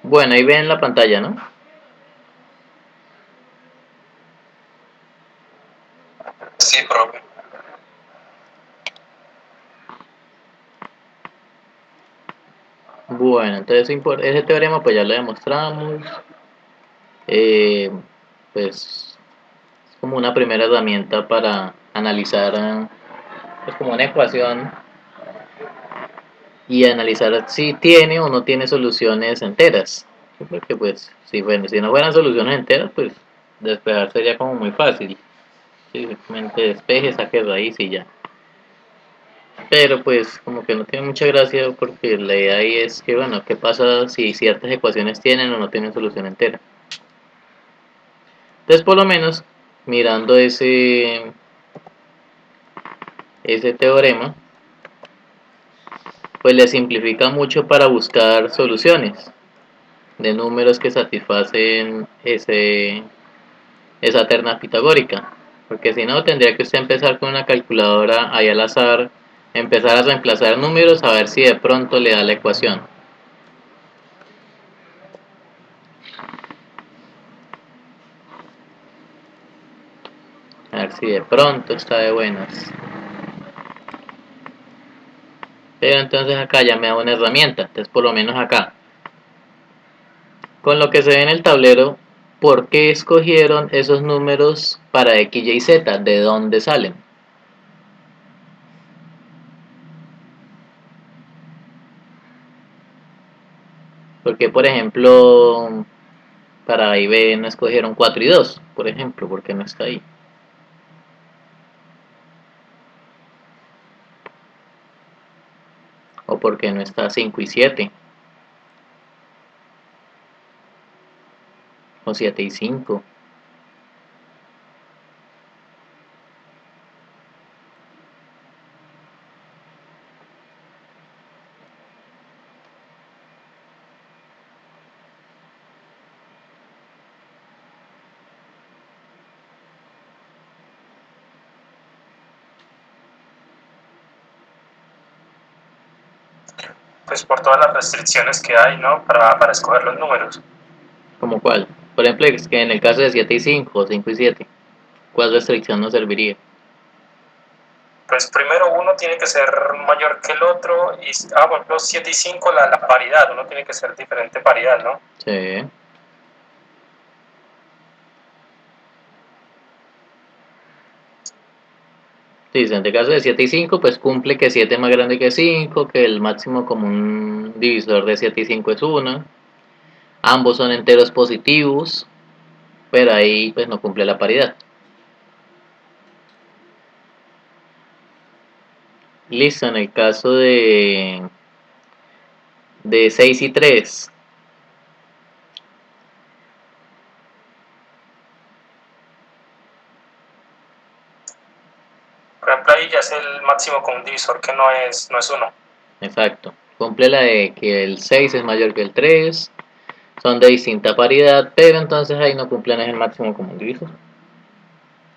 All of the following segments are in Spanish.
Bueno, ahí ven la pantalla, ¿no? Sí, profe. Bueno, entonces ese teorema pues ya lo demostramos. Eh, pues es como una primera herramienta para analizar pues como una ecuación y analizar si tiene o no tiene soluciones enteras. Porque pues si, bueno, si no fueran soluciones enteras, pues despejar sería como muy fácil. Sí, simplemente despeje, saque raíz y ya. Pero pues como que no tiene mucha gracia porque la idea ahí es que, bueno, ¿qué pasa si ciertas ecuaciones tienen o no tienen solución entera? Entonces, por lo menos, mirando ese teorema, pues le simplifica mucho para buscar soluciones de números que satisfacen esa terna pitagórica. Porque si no, tendría que usted empezar con una calculadora ahí al azar, empezar a reemplazar números a ver si de pronto le da la ecuación. A ver si de pronto está de buenas. Pero entonces acá ya me da una herramienta. Entonces por lo menos acá, con lo que se ve en el tablero, ¿por qué escogieron esos números para X, Y, Z? ¿De dónde salen? Porque por ejemplo, para A y B no escogieron 4 y 2, por ejemplo, porque no está ahí. O porque no está 5 y 7, o 7 y 5. Pues por todas las restricciones que hay, ¿no? Para escoger los números. ¿Como cuál? Por ejemplo, es que en el caso de 7 y 5, o 5 y 7, ¿cuál restricción nos serviría? Pues primero uno tiene que ser mayor que el otro y, bueno, los 7 y 5 la paridad, uno tiene que ser diferente paridad, ¿no? Sí. Sí, en el caso de 7 y 5, pues cumple que 7 es más grande que 5, que el máximo común divisor de 7 y 5 es 1. Ambos son enteros positivos, pero ahí pues no cumple la paridad. Listo, en el caso de 6 y 3. Por ejemplo, ahí ya es el máximo común divisor que no es uno. Exacto. Cumple la de que el 6 es mayor que el 3. Son de distinta paridad, pero entonces ahí no cumplen el máximo común divisor.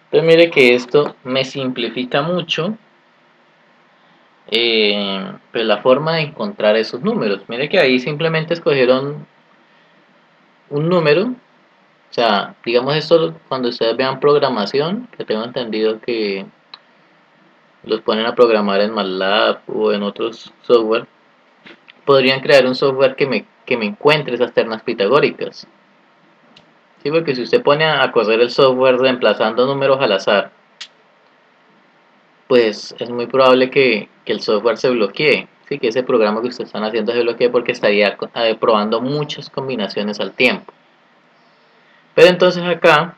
Entonces mire que esto me simplifica mucho pues la forma de encontrar esos números. Mire que ahí simplemente escogieron un número. O sea, digamos esto cuando ustedes vean programación, que tengo entendido que los ponen a programar en MATLAB o en otros software, podrían crear un software que me encuentre esas ternas pitagóricas. Sí, porque si usted pone a correr el software reemplazando números al azar, pues es muy probable que el software se bloquee. Sí, que ese programa que ustedes están haciendo se bloquee porque estaría probando muchas combinaciones al tiempo. Pero entonces acá,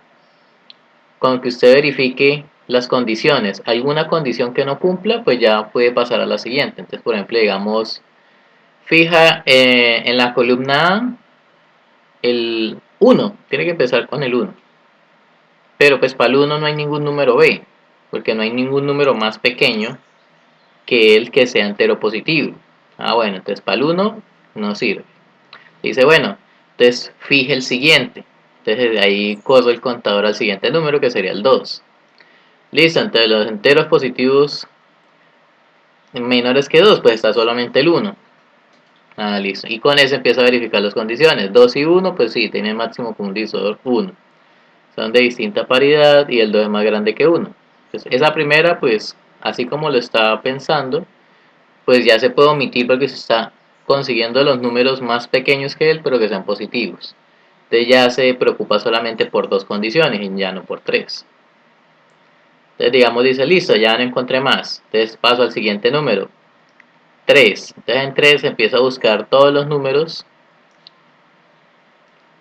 con que usted verifique las condiciones, alguna condición que no cumpla, pues ya puede pasar a la siguiente. Entonces, por ejemplo, digamos, fija en la columna A el 1, tiene que empezar con el 1. Pero pues para el 1 no hay ningún número B, porque no hay ningún número más pequeño que el que sea entero positivo. Ah, bueno, entonces para el 1 no sirve. Dice, bueno, entonces fije el siguiente. Entonces de ahí corro el contador al siguiente número que sería el 2. Listo, entonces los enteros positivos menores que 2, pues está solamente el 1. Ah, listo. Y con eso empieza a verificar las condiciones. 2 y 1, pues sí, tienen máximo común divisor 1. Son de distinta paridad y el 2 es más grande que 1. Entonces, esa primera, pues, así como lo estaba pensando, pues ya se puede omitir porque se está consiguiendo los números más pequeños que él, pero que sean positivos. Entonces ya se preocupa solamente por dos condiciones y ya no por tres. Entonces digamos dice, listo, ya no encontré más. Entonces paso al siguiente número. 3. Entonces en 3 empieza a buscar todos los números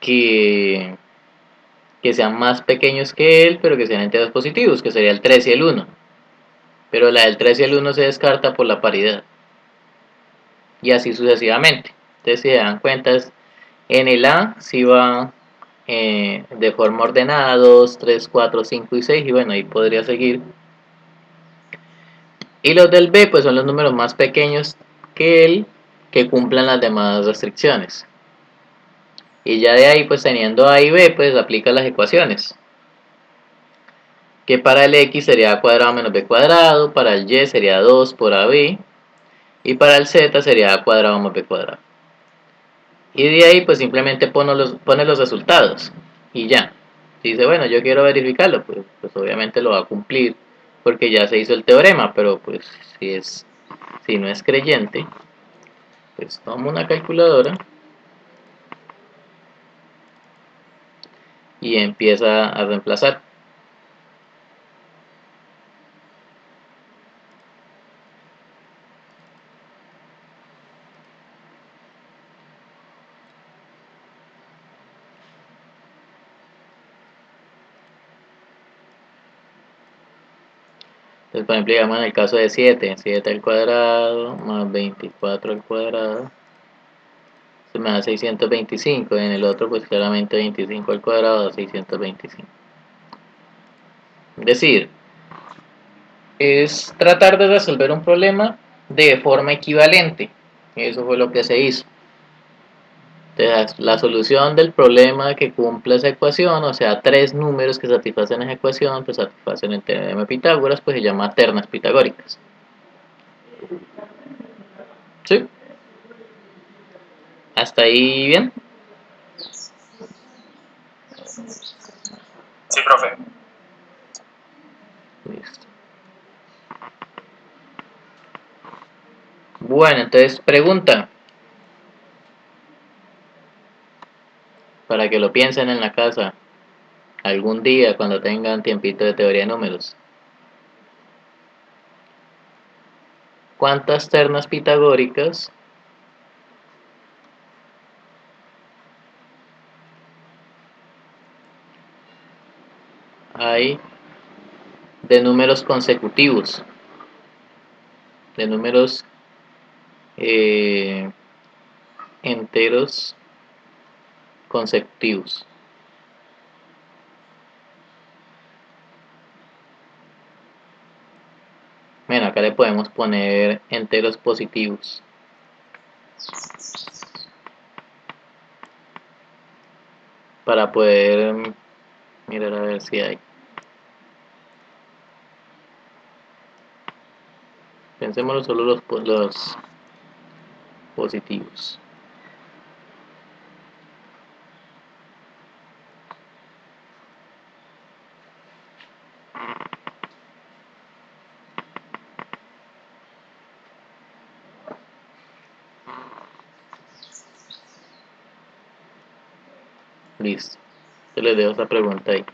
que, que sean más pequeños que él, pero que sean enteros positivos, que sería el 3 y el 1. Pero la del 3 y el 1 se descarta por la paridad. Y así sucesivamente. Entonces si se dan cuenta, en el A si va de forma ordenada 2, 3, 4, 5 y 6 y bueno, ahí podría seguir. Y los del B pues son los números más pequeños que él que cumplan las demás restricciones. Y ya de ahí pues teniendo A y B pues aplica las ecuaciones. Que para el X sería A cuadrado menos B cuadrado, para el Y sería 2 por AB y para el Z sería A cuadrado más B cuadrado. Y de ahí pues simplemente pone los resultados y ya. Si dice, bueno, yo quiero verificarlo, pues obviamente lo va a cumplir porque ya se hizo el teorema, pero pues si no es creyente, pues toma una calculadora y empieza a reemplazar. Entonces, por ejemplo, digamos en el caso de 7 al cuadrado más 24 al cuadrado, se me da 625. En el otro, pues claramente 25 al cuadrado da 625. Es decir, es tratar de resolver un problema de forma equivalente. Eso fue lo que se hizo. Entonces, la solución del problema que cumple esa ecuación, o sea, tres números que satisfacen esa ecuación, pues satisfacen el teorema de Pitágoras, pues se llama ternas pitagóricas. ¿Sí? ¿Hasta ahí bien? Sí, profe. Listo. Bueno, entonces pregunta, para que lo piensen en la casa, algún día cuando tengan tiempito de teoría de números. ¿Cuántas ternas pitagóricas hay de números consecutivos? De números eh, enteros consecutivos. Bueno, acá le podemos poner enteros positivos. Para poder mirar a ver si hay. Pensémoslo solo los positivos. Listo. Yo les dejo esa pregunta ahí.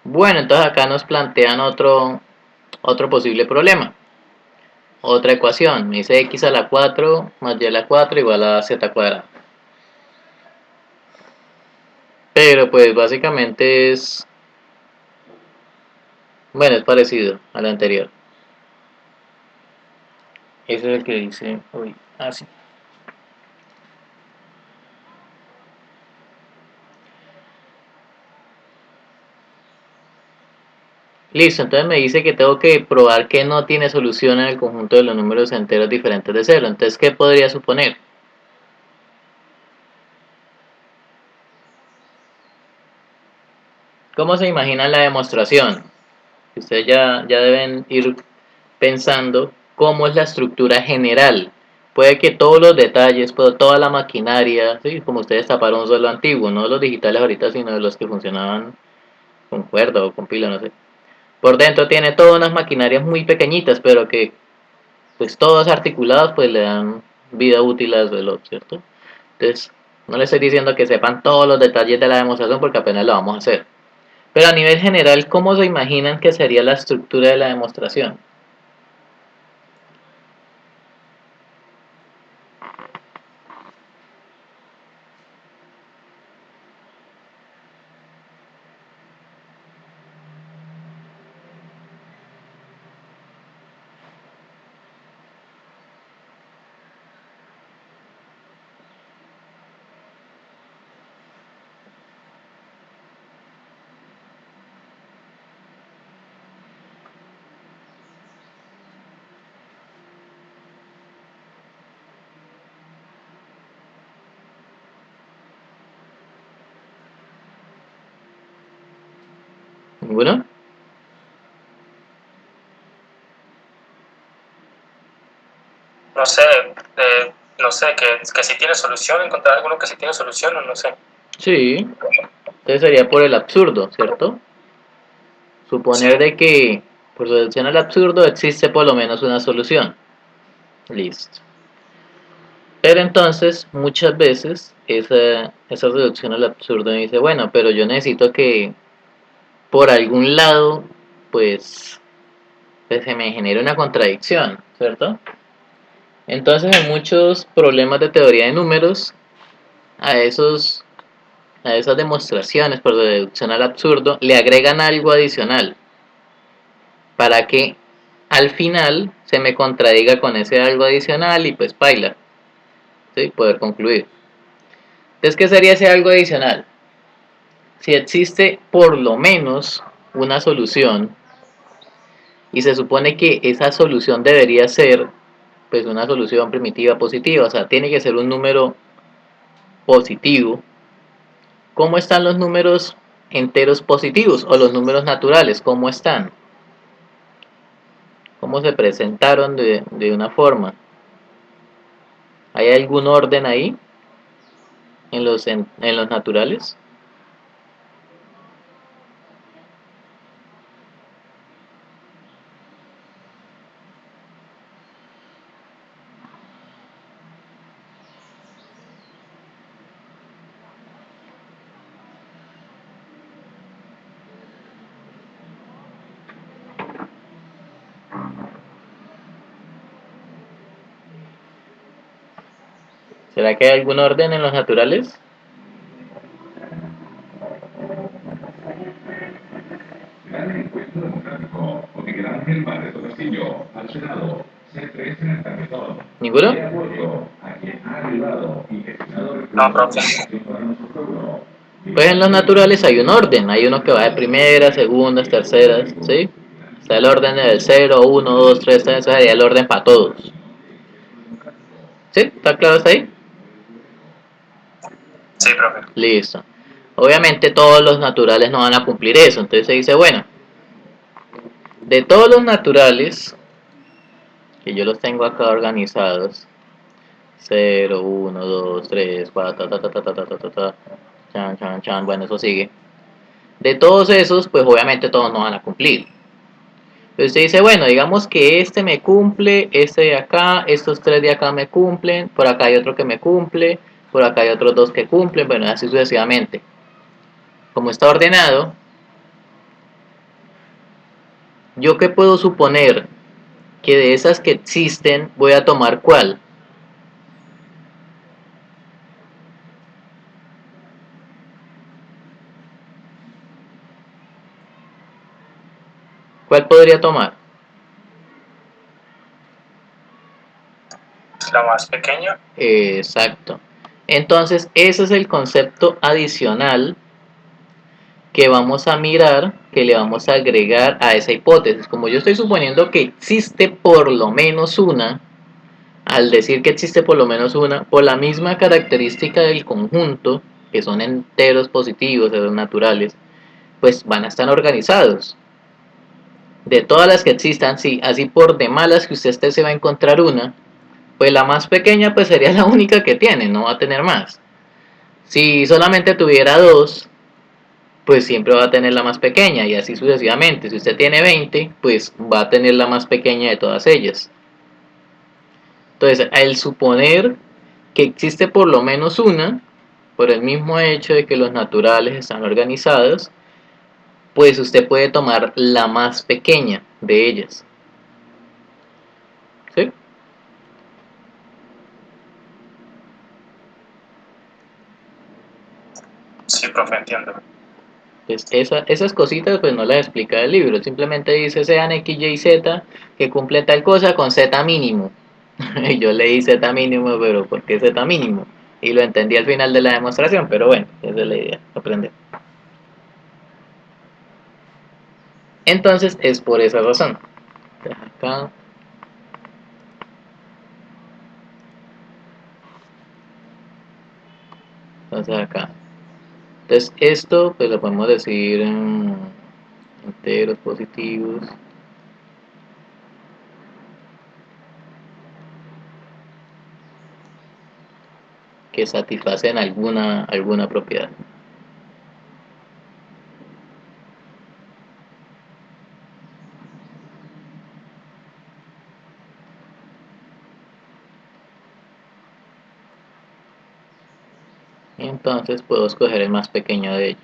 Bueno, entonces acá nos plantean otro posible problema. Otra ecuación. Me dice x a la 4 más y a la 4 igual a z cuadrado. Pero pues básicamente bueno, es parecido al anterior. Ese es el que dice, uy, así. Listo, entonces me dice que tengo que probar que no tiene solución en el conjunto de los números enteros diferentes de cero. Entonces, ¿qué podría suponer? ¿Cómo se imagina la demostración? Ustedes ya deben ir pensando cómo es la estructura general. Puede que todos los detalles, toda la maquinaria, ¿sí? Como ustedes taparon un suelo antiguo, no los digitales ahorita, sino de los que funcionaban con cuerda o con pila, no sé. Por dentro tiene todas unas maquinarias muy pequeñitas, pero que pues todos articulados pues le dan vida útil al reloj, ¿cierto? Entonces, no les estoy diciendo que sepan todos los detalles de la demostración porque apenas lo vamos a hacer. Pero a nivel general, ¿cómo se imaginan que sería la estructura de la demostración? ¿Ninguno? No sé, que si tiene solución, encontrar alguno que si tiene solución o no sé. Sí, entonces sería por el absurdo, ¿cierto? Sí, Suponer de que por reducción al absurdo existe por lo menos una solución. Listo. Pero entonces, muchas veces, esa reducción al absurdo me dice, bueno, pero yo necesito que por algún lado, pues, se me genere una contradicción, ¿cierto? Entonces, en muchos problemas de teoría de números, a esos a esas demostraciones por reducción al absurdo le agregan algo adicional para que al final se me contradiga con ese algo adicional y pues paila, ¿sí? Poder concluir. Entonces, ¿qué sería ese algo adicional? Si existe por lo menos una solución y se supone que esa solución debería ser pues una solución primitiva positiva, o sea, tiene que ser un número positivo. ¿Cómo están los números enteros positivos o los números naturales? ¿Cómo están? ¿Cómo se presentaron de una forma? ¿Hay algún orden ahí en los naturales? ¿Será que hay algún orden en los naturales? Gran encuentro democrático con Miguel Ángel Barreto Castillo al Senado. Se en el tarjetón. ¿Ninguno? De apoyo a quien ha ayudado y gestionado no, recursos profe. para nuestro pueblo. Pues en los naturales hay un orden, hay uno que va de primeras, segundas, terceras, ¿sí? Está el orden del 0, 1, 2, 3, ese sería el orden para todos. ¿Sí? ¿Está claro hasta ahí? Sí, profe. Listo. Obviamente todos los naturales no van a cumplir eso, entonces se dice, bueno, de todos los naturales, que yo los tengo acá organizados, 0, 1, 2, 3, 4, ta, ta, ta, ta, ta, ta, ta, ta, chan, chan, chan, bueno, eso sigue. De todos esos, pues obviamente todos no van a cumplir. Entonces usted dice, bueno, digamos que este me cumple, este de acá, estos tres de acá me cumplen, por acá hay otro que me cumple, por acá hay otros dos que cumplen, bueno, así sucesivamente. Como está ordenado, ¿yo qué puedo suponer? Que de esas que existen voy a tomar cuál. ¿Cuál podría tomar? La más pequeña. Exacto. Entonces, ese es el concepto adicional que vamos a mirar, que le vamos a agregar a esa hipótesis. Como yo estoy suponiendo que existe por lo menos una, al decir que existe por lo menos una, por la misma característica del conjunto, que son enteros positivos, enteros naturales, pues van a estar organizados. de todas las que existan, sí, así por de malas que usted se va a encontrar una, pues la más pequeña pues sería la única que tiene, no va a tener más. Si solamente tuviera dos, pues siempre va a tener la más pequeña y así sucesivamente. Si usted tiene 20, pues va a tener la más pequeña de todas ellas. Entonces, al suponer que existe por lo menos una, por el mismo hecho de que los naturales están organizados, pues usted puede tomar la más pequeña de ellas. ¿Sí? Sí, profe, entiendo. Pues esas cositas pues no las explica el libro, simplemente dice sean X, Y, Z que cumple tal cosa con Z mínimo. Y yo leí Z mínimo, pero ¿por qué Z mínimo? Y lo entendí al final de la demostración, pero bueno, esa es la idea, aprender. Entonces es por esa razón. Acá. Entonces acá. Entonces esto pues lo podemos decir en enteros positivos. Que satisfacen alguna propiedad. Y entonces puedo escoger el más pequeño de ellos.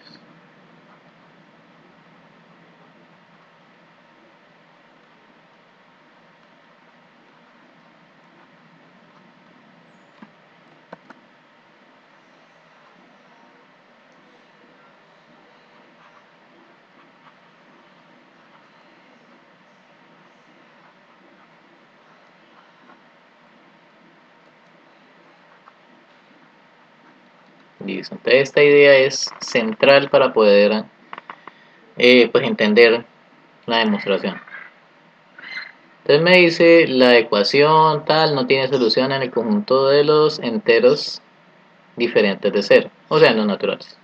Listo. Entonces esta idea es central para poder pues entender la demostración. Entonces me dice la ecuación tal no tiene solución en el conjunto de los enteros diferentes de cero, o sea, en los naturales.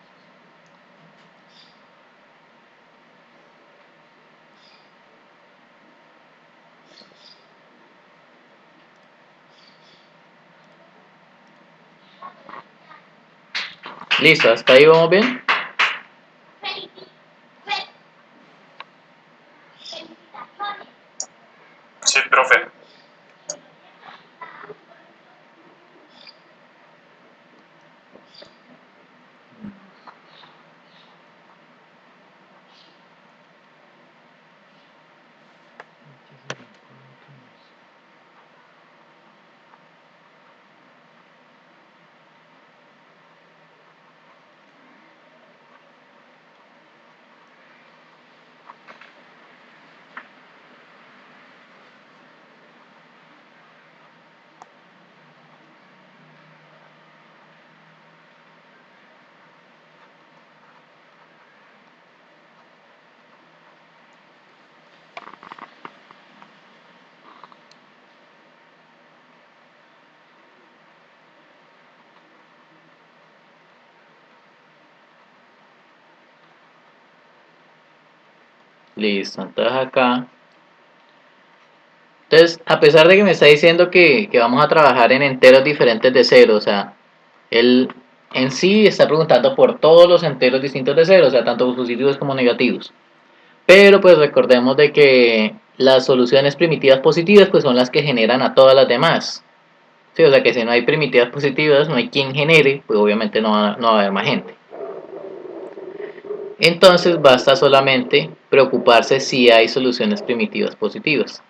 Listo, hasta ahí vamos bien. Sí, profe. Listo, entonces acá. Entonces, a pesar de que me está diciendo que vamos a trabajar en enteros diferentes de cero, o sea, él en sí está preguntando por todos los enteros distintos de cero, o sea, tanto positivos como negativos. Pero pues recordemos de que las soluciones primitivas positivas pues son las que generan a todas las demás. Sí, o sea que si no hay primitivas positivas, no hay quien genere, pues obviamente no va a haber más gente. Entonces basta solamente preocuparse si hay soluciones primitivas positivas.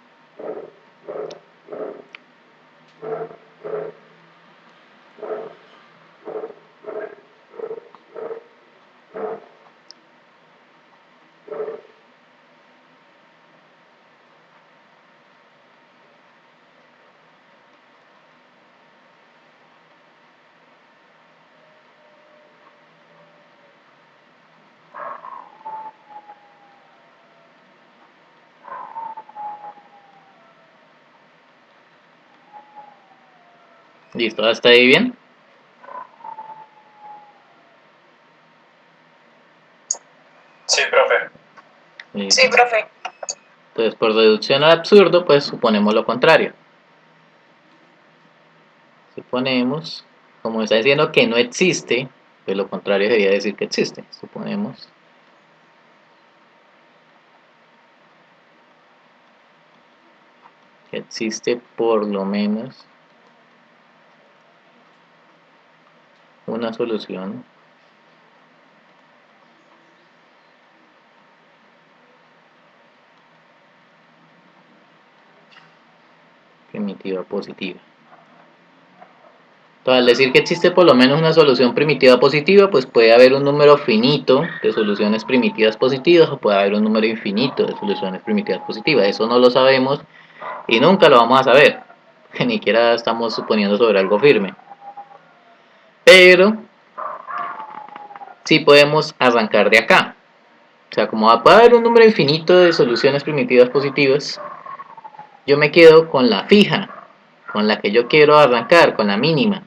¿Listo? ¿Hasta ahí bien? Sí, profe. Listo. Sí, profe. Entonces, por reducción al absurdo, pues suponemos lo contrario. Suponemos, como está diciendo que no existe, pues lo contrario sería decir que existe. Suponemos que existe por lo menos una solución primitiva positiva. Entonces, al decir que existe por lo menos una solución primitiva positiva, pues puede haber un número finito de soluciones primitivas positivas o puede haber un número infinito de soluciones primitivas positivas. Eso no lo sabemos y nunca lo vamos a saber, que ni siquiera estamos suponiendo sobre algo firme. Pero sí podemos arrancar de acá. O sea, como va a haber un número infinito de soluciones primitivas positivas, yo me quedo con la fija, con la que yo quiero arrancar, con la mínima.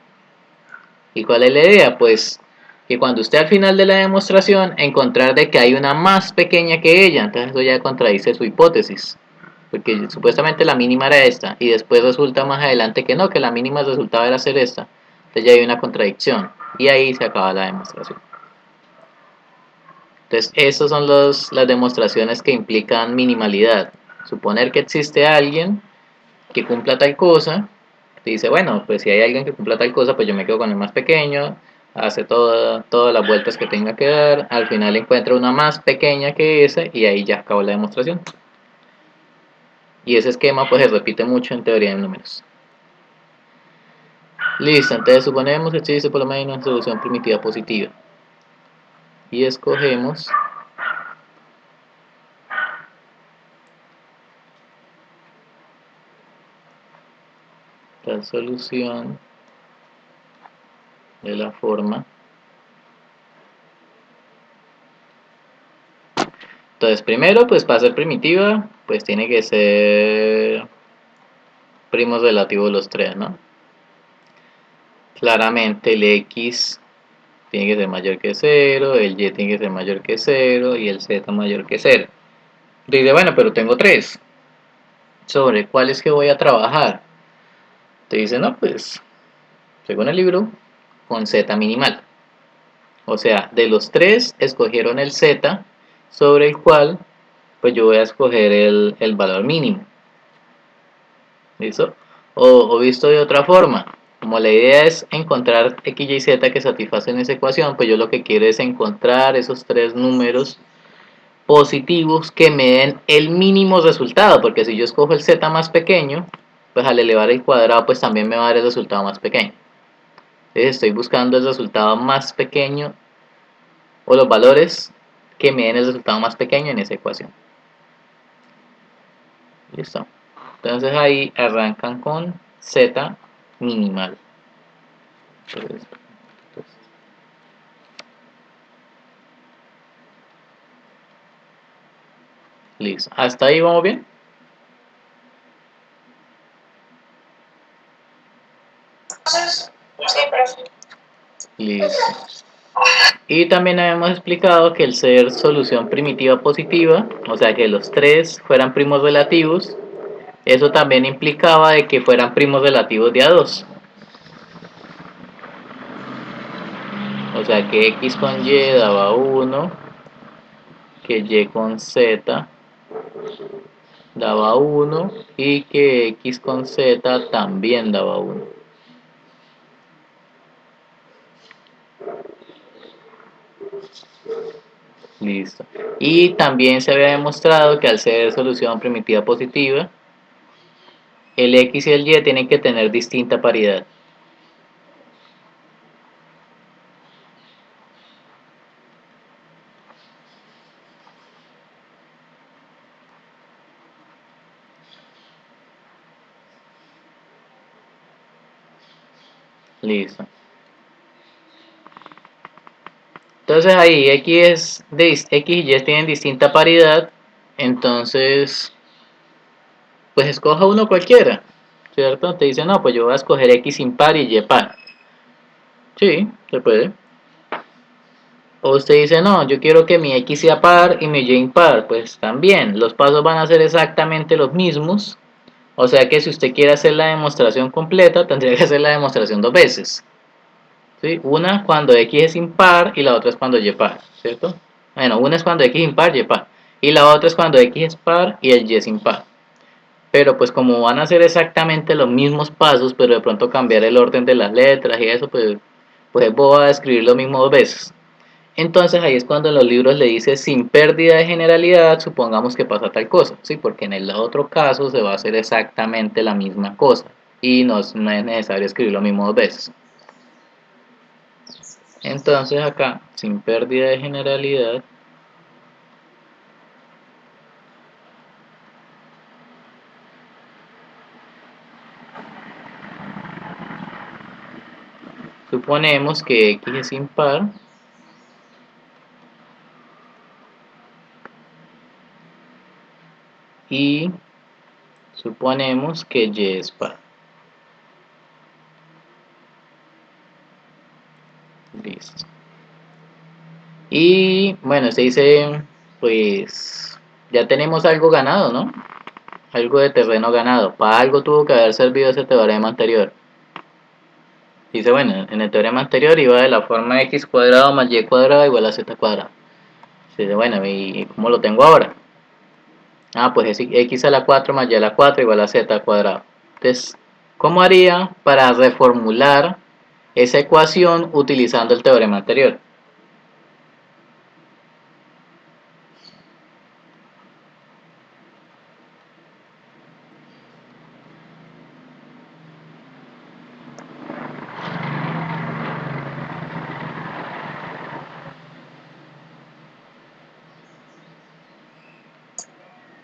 ¿Y cuál es la idea? Pues que cuando usted al final de la demostración encontrar de que hay una más pequeña que ella, entonces eso ya contradice su hipótesis. Porque supuestamente la mínima era esta y después resulta más adelante que no, que la mínima resultaba era ser esta. Entonces ya hay una contradicción y ahí se acaba la demostración. Entonces esas son las demostraciones que implican minimalidad. Suponer que existe alguien que cumpla tal cosa, te dice, bueno, pues si hay alguien que cumpla tal cosa, pues yo me quedo con el más pequeño, hace todas las vueltas que tenga que dar, al final encuentra una más pequeña que esa y ahí ya acabó la demostración. Y ese esquema pues se repite mucho en teoría de números. Listo, entonces suponemos que existe por lo menos una solución primitiva positiva. Y escogemos la solución de la forma. Entonces primero pues para ser primitiva pues tiene que ser primos relativos los tres, ¿no? Claramente el x tiene que ser mayor que 0, el y tiene que ser mayor que 0 y el z mayor que 0. Dice, bueno, pero tengo 3. ¿Sobre cuál es que voy a trabajar? Te dice, no, pues, según el libro, con z minimal. O sea, de los 3 escogieron el z sobre el cual pues yo voy a escoger el valor mínimo. ¿Listo? O visto de otra forma, como la idea es encontrar x, y, z que satisfacen esa ecuación, pues yo lo que quiero es encontrar esos tres números positivos que me den el mínimo resultado, porque si yo escojo el z más pequeño, pues al elevar el cuadrado pues también me va a dar el resultado más pequeño. Entonces estoy buscando el resultado más pequeño o los valores que me den el resultado más pequeño en esa ecuación. Listo. Entonces ahí arrancan con z minimal. Entonces, listo. ¿Hasta ahí vamos bien? Listo. Y también habíamos explicado que el ser solución primitiva positiva, o sea que los tres fueran primos relativos, eso también implicaba de que fueran primos relativos de A2. O sea que X con Y daba 1, que Y con Z daba 1 y que X con Z también daba 1. Listo. Y también se había demostrado que al ser solución primitiva positiva, el X y el Y tienen que tener distinta paridad. Listo. Entonces ahí X y Y tienen distinta paridad, entonces pues escoja uno cualquiera, ¿cierto? Te dice, no, pues yo voy a escoger X impar y Y par. Sí, se puede. O usted dice, no, yo quiero que mi X sea par y mi Y impar. Pues también, los pasos van a ser exactamente los mismos. O sea que si usted quiere hacer la demostración completa, tendría que hacer la demostración dos veces. ¿Sí? Una cuando X es impar y la otra es cuando Y par, ¿cierto? Bueno, una es cuando X es impar, Y par. Y la otra es cuando X es par y el Y es impar. Pero pues como van a ser exactamente los mismos pasos, pero de pronto cambiar el orden de las letras y eso, pues voy a escribir lo mismo dos veces. Entonces ahí es cuando en los libros le dice sin pérdida de generalidad, supongamos que pasa tal cosa, ¿sí? Porque en el otro caso se va a hacer exactamente la misma cosa y no es necesario escribir lo mismo dos veces. Entonces acá, sin pérdida de generalidad, suponemos que X es impar y suponemos que Y es par. Listo. Y bueno, se dice, pues ya tenemos algo ganado, ¿no? Algo de terreno ganado. Para algo tuvo que haber servido ese teorema anterior. Dice, bueno, en el teorema anterior iba de la forma x cuadrado más y cuadrado igual a z cuadrado. Dice, bueno, ¿y cómo lo tengo ahora? Ah, pues es x a la 4 más y a la 4 igual a z cuadrado. Entonces, ¿cómo haría para reformular esa ecuación utilizando el teorema anterior?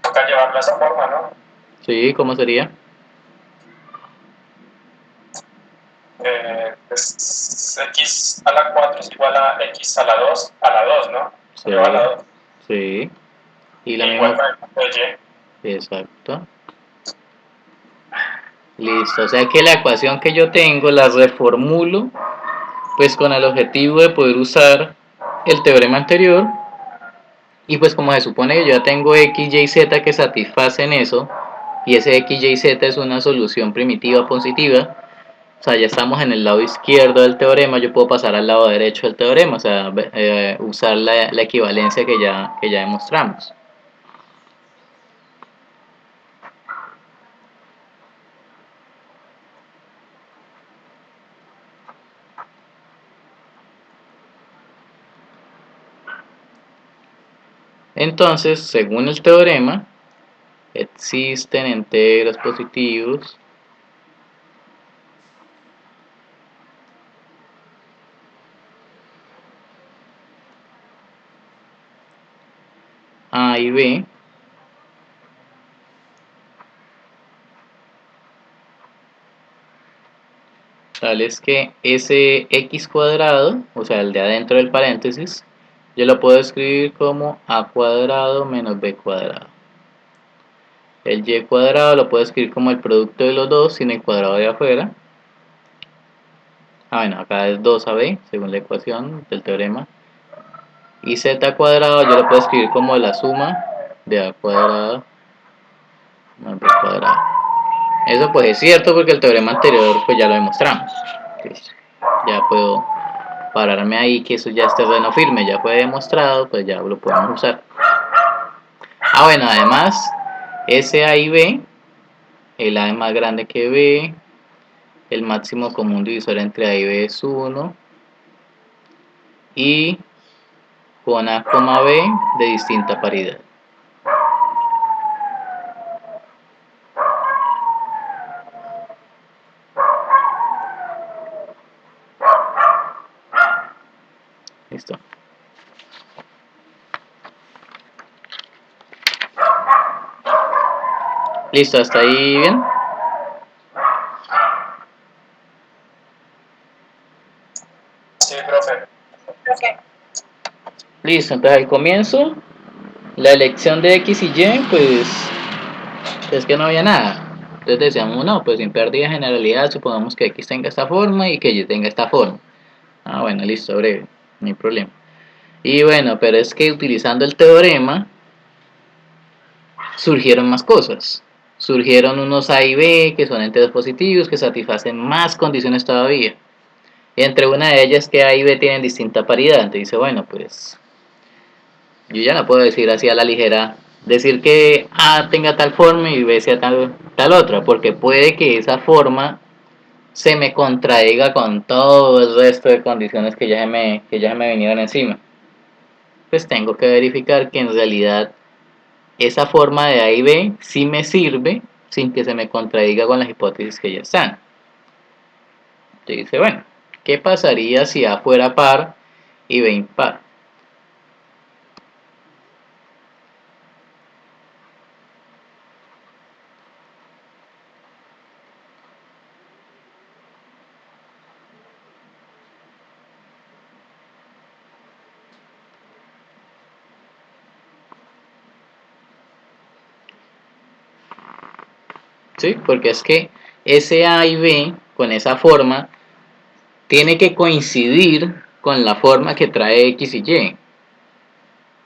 Toca llevarlo a esa forma, ¿no? Sí, ¿cómo sería? Pues x a la 4 es igual a x a la 2, ¿no? Sí, Elevado a la 2. sí. Y la E igual misma... para el punto de y. Exacto. Listo, o sea que la ecuación que yo tengo la reformulo pues con el objetivo de poder usar el teorema anterior y pues como se supone que yo ya tengo x, y, z que satisfacen eso y ese x, y, z es una solución primitiva positiva, o sea ya estamos en el lado izquierdo del teorema, yo puedo pasar al lado derecho del teorema, o sea usar la equivalencia que ya demostramos. Entonces, según el teorema, existen enteros positivos A y B tales que ese x cuadrado, o sea el de adentro del paréntesis, yo lo puedo escribir como a cuadrado menos b cuadrado. El y cuadrado lo puedo escribir como el producto de los dos sin el cuadrado de afuera. Ah, bueno, acá es 2ab, según la ecuación del teorema. Y z cuadrado yo lo puedo escribir como la suma de a cuadrado más b cuadrado. Eso pues es cierto porque el teorema anterior pues ya lo demostramos. Entonces, ya puedo pararme ahí que eso ya es terreno firme, ya fue demostrado, pues ya lo podemos usar. Ah, bueno, además, ese A y B, el A es más grande que B, el máximo común divisor entre A y B es 1, y con A, B de distinta paridad. Listo. Listo, hasta ahí bien. Sí, profe. Listo, entonces al comienzo, la elección de X y Y, pues es que no había nada. Entonces decíamos, no, pues sin pérdida de generalidad, supongamos que X tenga esta forma y que Y tenga esta forma. Ah, bueno, listo, breve, no hay problema. Y bueno, pero es que utilizando el teorema surgieron más cosas. Surgieron unos A y B que son enteros positivos que satisfacen más condiciones todavía. Y entre una de ellas que A y B tienen distinta paridad. Entonces dice, bueno, pues yo ya no puedo decir así a la ligera, decir que A tenga tal forma y B sea tal otra, porque puede que esa forma se me contradiga con todo el resto de condiciones que ya se me vinieron encima. Pues tengo que verificar que en realidad esa forma de A y B sí me sirve sin que se me contradiga con las hipótesis que ya están. Entonces dice, bueno, ¿qué pasaría si A fuera par y B impar? ¿Sí? Porque es que ese A y B con esa forma tiene que coincidir con la forma que trae X y Y.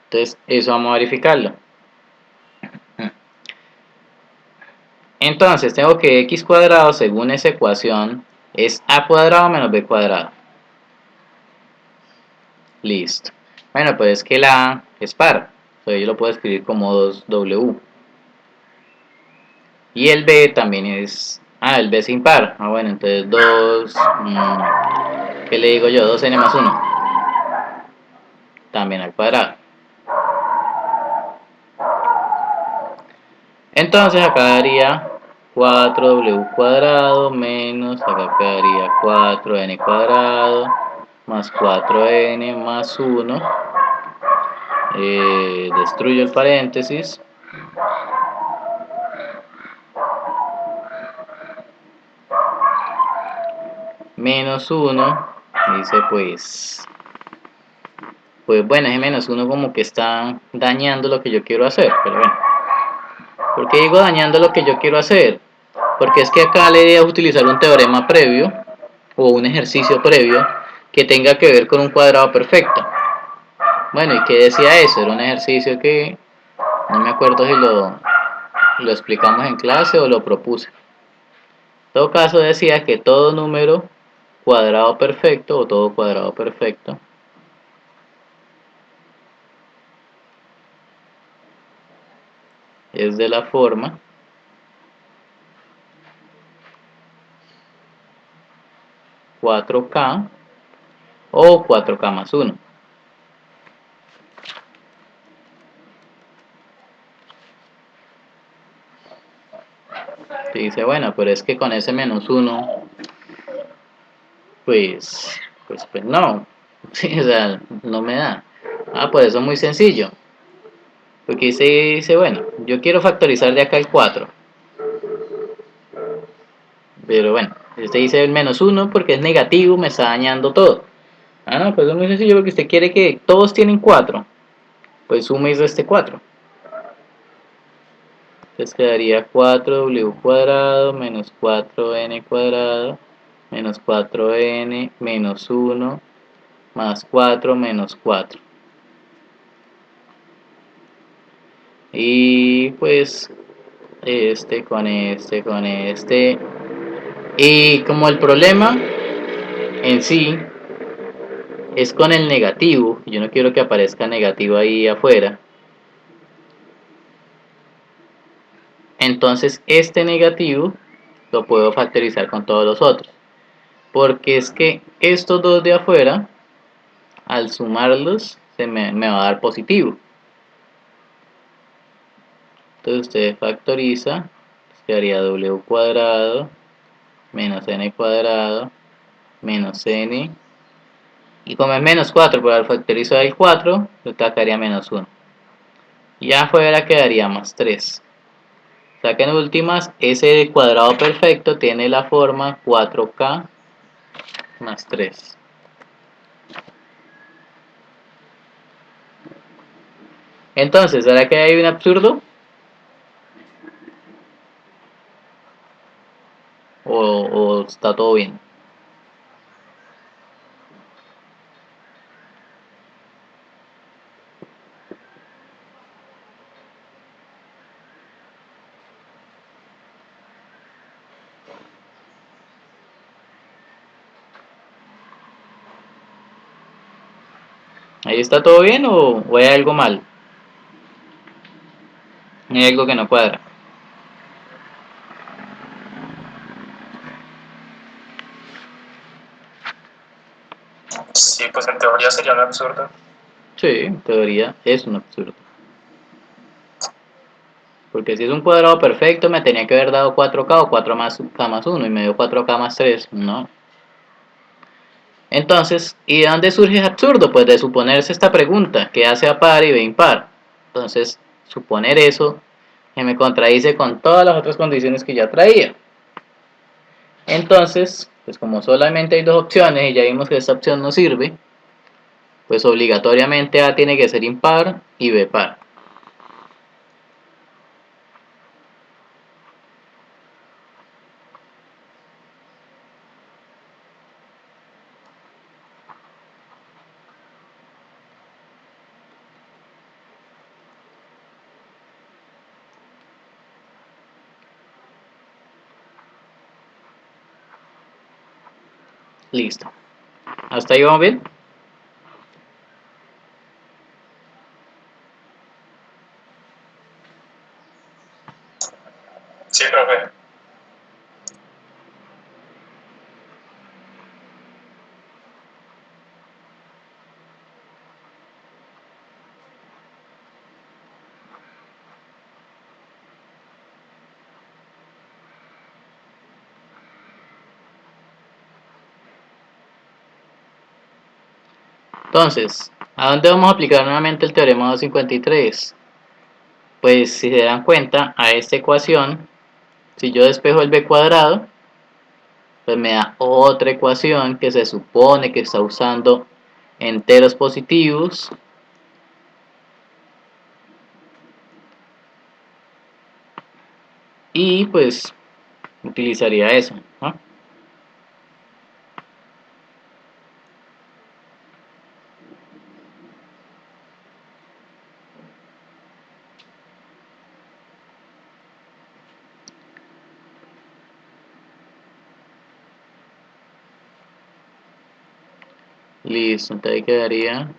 Entonces, eso vamos a verificarlo. Entonces, tengo que X cuadrado, según esa ecuación, es A cuadrado menos B cuadrado. Listo. Bueno, pues es que la A es par. Entonces, yo lo puedo escribir como 2W. Y el B también es... Ah, el B es impar. Ah, bueno, entonces 2... ¿qué le digo yo? 2n más 1. También al cuadrado. Entonces acá daría 4w cuadrado menos, acá quedaría 4n cuadrado más 4n más 1. Destruyo el paréntesis. Menos 1. Dice pues bueno, ese menos 1 como que está dañando lo que yo quiero hacer. Pero bueno, ¿por qué digo dañando lo que yo quiero hacer? Porque es que acá la idea es utilizar un teorema previo o un ejercicio previo que tenga que ver con un cuadrado perfecto. Bueno, ¿y qué decía eso? Era un ejercicio que no me acuerdo si lo explicamos en clase o lo propuse. En todo caso decía que todo número cuadrado perfecto o todo cuadrado perfecto es de la forma 4K o 4K más 1. Y dice, bueno, pero es que con ese menos 1, pues no. Sí, o sea, no me da. Ah, pues eso es muy sencillo. Porque dice, bueno, yo quiero factorizar de acá el 4. Pero bueno, este dice el menos 1 porque es negativo, me está dañando todo. Ah, no, pues es muy sencillo porque usted quiere que todos tienen 4. Pues sume y reste 4. Entonces quedaría 4w cuadrado menos 4n cuadrado menos 4n menos 1 más 4 menos 4. Y pues con este. Y como el problema en sí es con el negativo, yo no quiero que aparezca negativo ahí afuera. Entonces este negativo lo puedo factorizar con todos los otros. Porque es que estos dos de afuera, al sumarlos, me va a dar positivo. Entonces usted factoriza, quedaría w cuadrado menos n cuadrado menos n. Y como es menos 4, pero al factorizar el 4, le quedaría menos 1. Y afuera quedaría más 3. O sea que en últimas, ese cuadrado perfecto tiene la forma 4K más 3. Entonces, ¿será que hay un absurdo? ¿O está todo bien? ¿Ahí está todo bien o hay algo mal? ¿Hay algo que no cuadra? Sí, pues en teoría sería un absurdo. Sí, en teoría es un absurdo. Porque si es un cuadrado perfecto me tenía que haber dado 4K o 4 más K más 1 y me dio 4K más 3. No. Entonces, ¿y de dónde surge el absurdo? Pues de suponerse esta pregunta, que A sea par y B impar. Entonces, suponer eso que me contradice con todas las otras condiciones que ya traía. Entonces, pues como solamente hay dos opciones y ya vimos que esta opción no sirve, pues obligatoriamente A tiene que ser impar y B par. Listo. ¿Hasta ahí vamos bien? Sí, profe. Entonces, ¿a dónde vamos a aplicar nuevamente el teorema 253? Pues si se dan cuenta, a esta ecuación, si yo despejo el b cuadrado, pues me da otra ecuación que se supone que está usando enteros positivos y pues utilizaría eso, ¿no? Listo, entonces ahí quedaría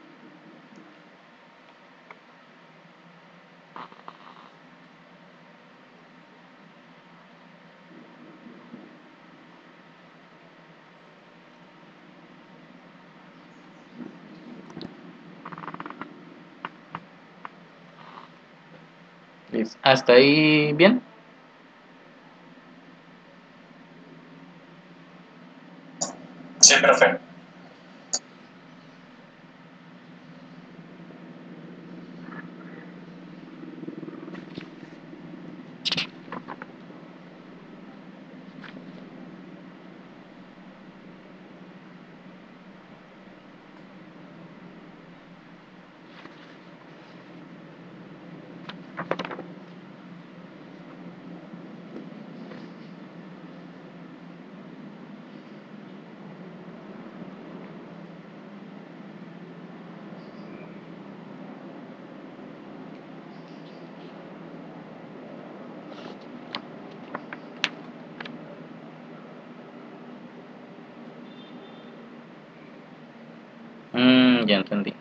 listo. ¿Hasta ahí bien? Sí, profe. Ya entendí.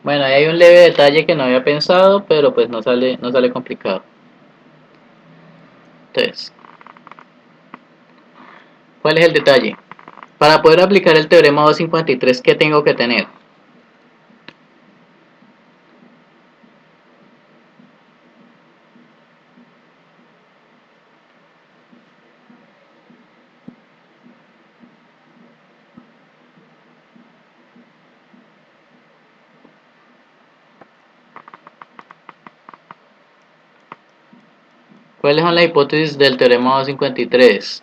Bueno, ahí hay un leve detalle que no había pensado, pero pues no sale complicado. Entonces, ¿cuál es el detalle? Para poder aplicar el teorema 253, ¿qué tengo que tener? ¿Cuáles son las hipótesis del teorema 253?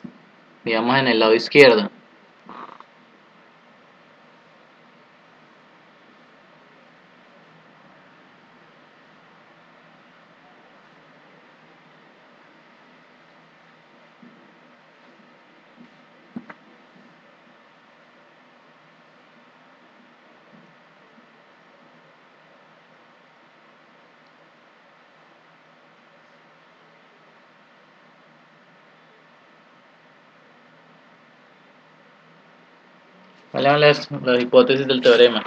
Digamos en el lado izquierdo. ¿Cuáles son las hipótesis del teorema?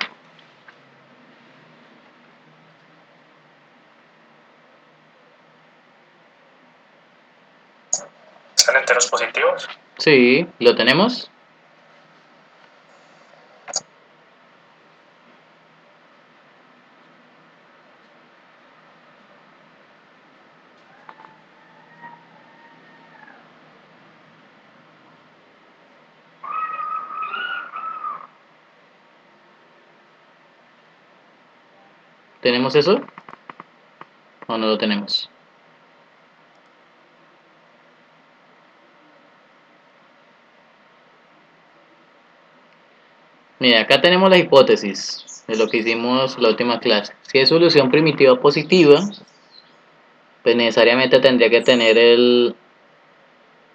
¿Son enteros positivos? Sí, ¿lo tenemos? ¿Tenemos eso? ¿O no lo tenemos? Mira, acá tenemos la hipótesis de lo que hicimos la última clase. Si es solución primitiva positiva, pues necesariamente tendría que tener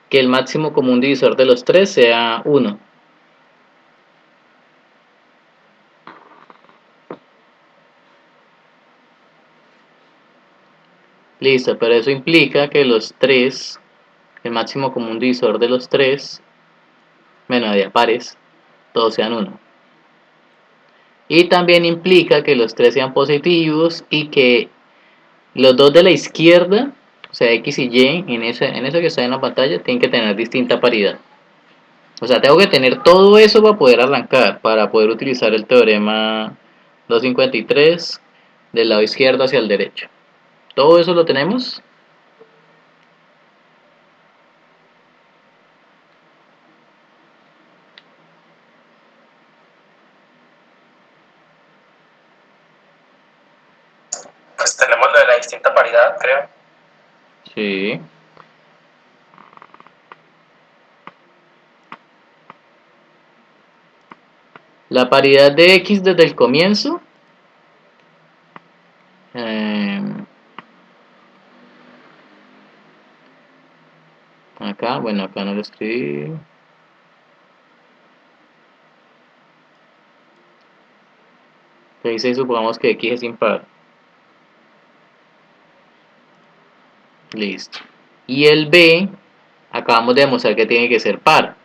que el máximo común divisor de los tres sea 1. Listo, pero eso implica que los tres, el máximo común divisor de los tres, bueno, de a pares, todos sean 1. Y también implica que los tres sean positivos y que los dos de la izquierda, o sea, X y Y, en eso que está en la pantalla, tienen que tener distinta paridad. O sea, tengo que tener todo eso para poder arrancar, para poder utilizar el teorema 253 del lado izquierdo hacia el derecho. ¿Todo eso lo tenemos? Pues tenemos lo de la distinta paridad, creo. Sí. La paridad de X desde el comienzo. Acá, bueno, acá no lo escribí. Que dice, supongamos que X es impar. Listo. Y el B, acabamos de demostrar que tiene que ser par.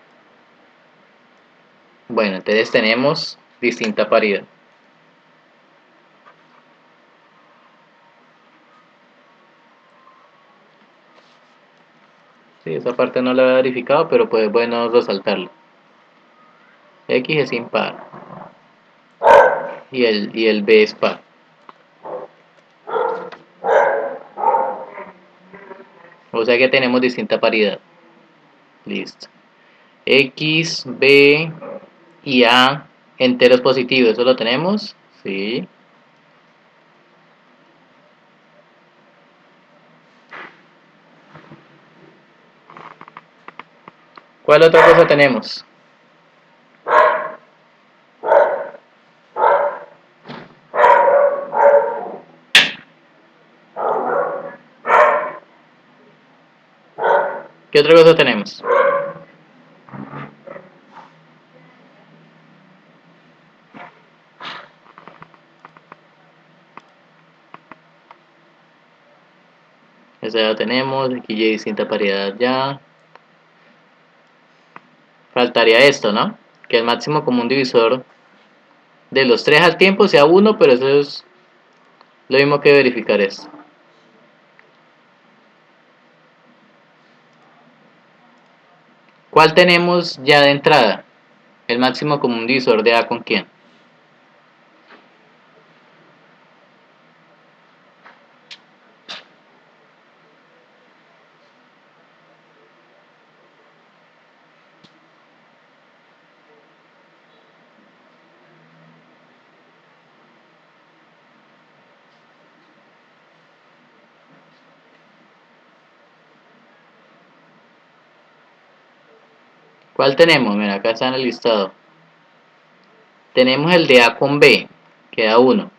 Bueno, entonces tenemos distinta paridad. Sí, esa parte no la había verificado, pero pues bueno resaltarlo. X es impar. Y el B es par. O sea que tenemos distinta paridad. Listo. X, B y A enteros positivos. ¿Eso lo tenemos? Sí. ¿Cuál otra cosa tenemos? ¿Qué otra cosa tenemos? Esa ya tenemos. Aquí ya hay distinta paridad ya. Faltaría esto, ¿no? Que el máximo común divisor de los tres al tiempo sea 1, pero eso es lo mismo que verificar esto. ¿Cuál tenemos ya de entrada? El máximo común divisor de A con quién. ¿Cuál tenemos? Mira, acá está en el listado. Tenemos el de A con B, que da 1.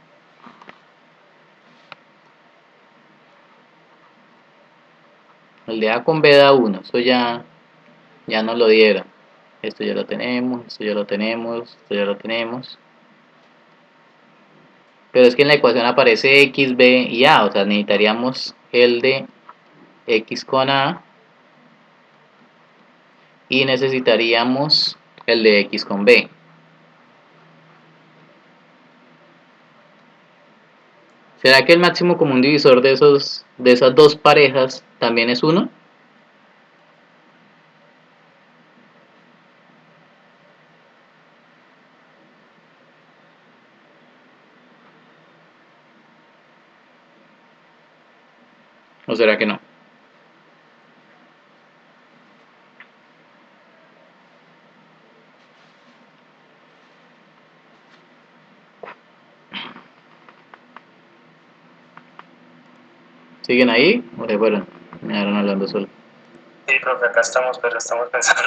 El de A con B da 1, eso ya nos lo dieron. Esto ya lo tenemos, esto ya lo tenemos, esto ya lo tenemos. Pero es que en la ecuación aparece X, B y A, o sea, necesitaríamos el de X con A y necesitaríamos el de X con B. ¿Será que el máximo común divisor de esas dos parejas también es 1? ¿O será que no? ¿Siguen ahí? ¿O se fueron? Me dejaron hablando solo. Sí, profe, acá estamos, pero estamos pensando.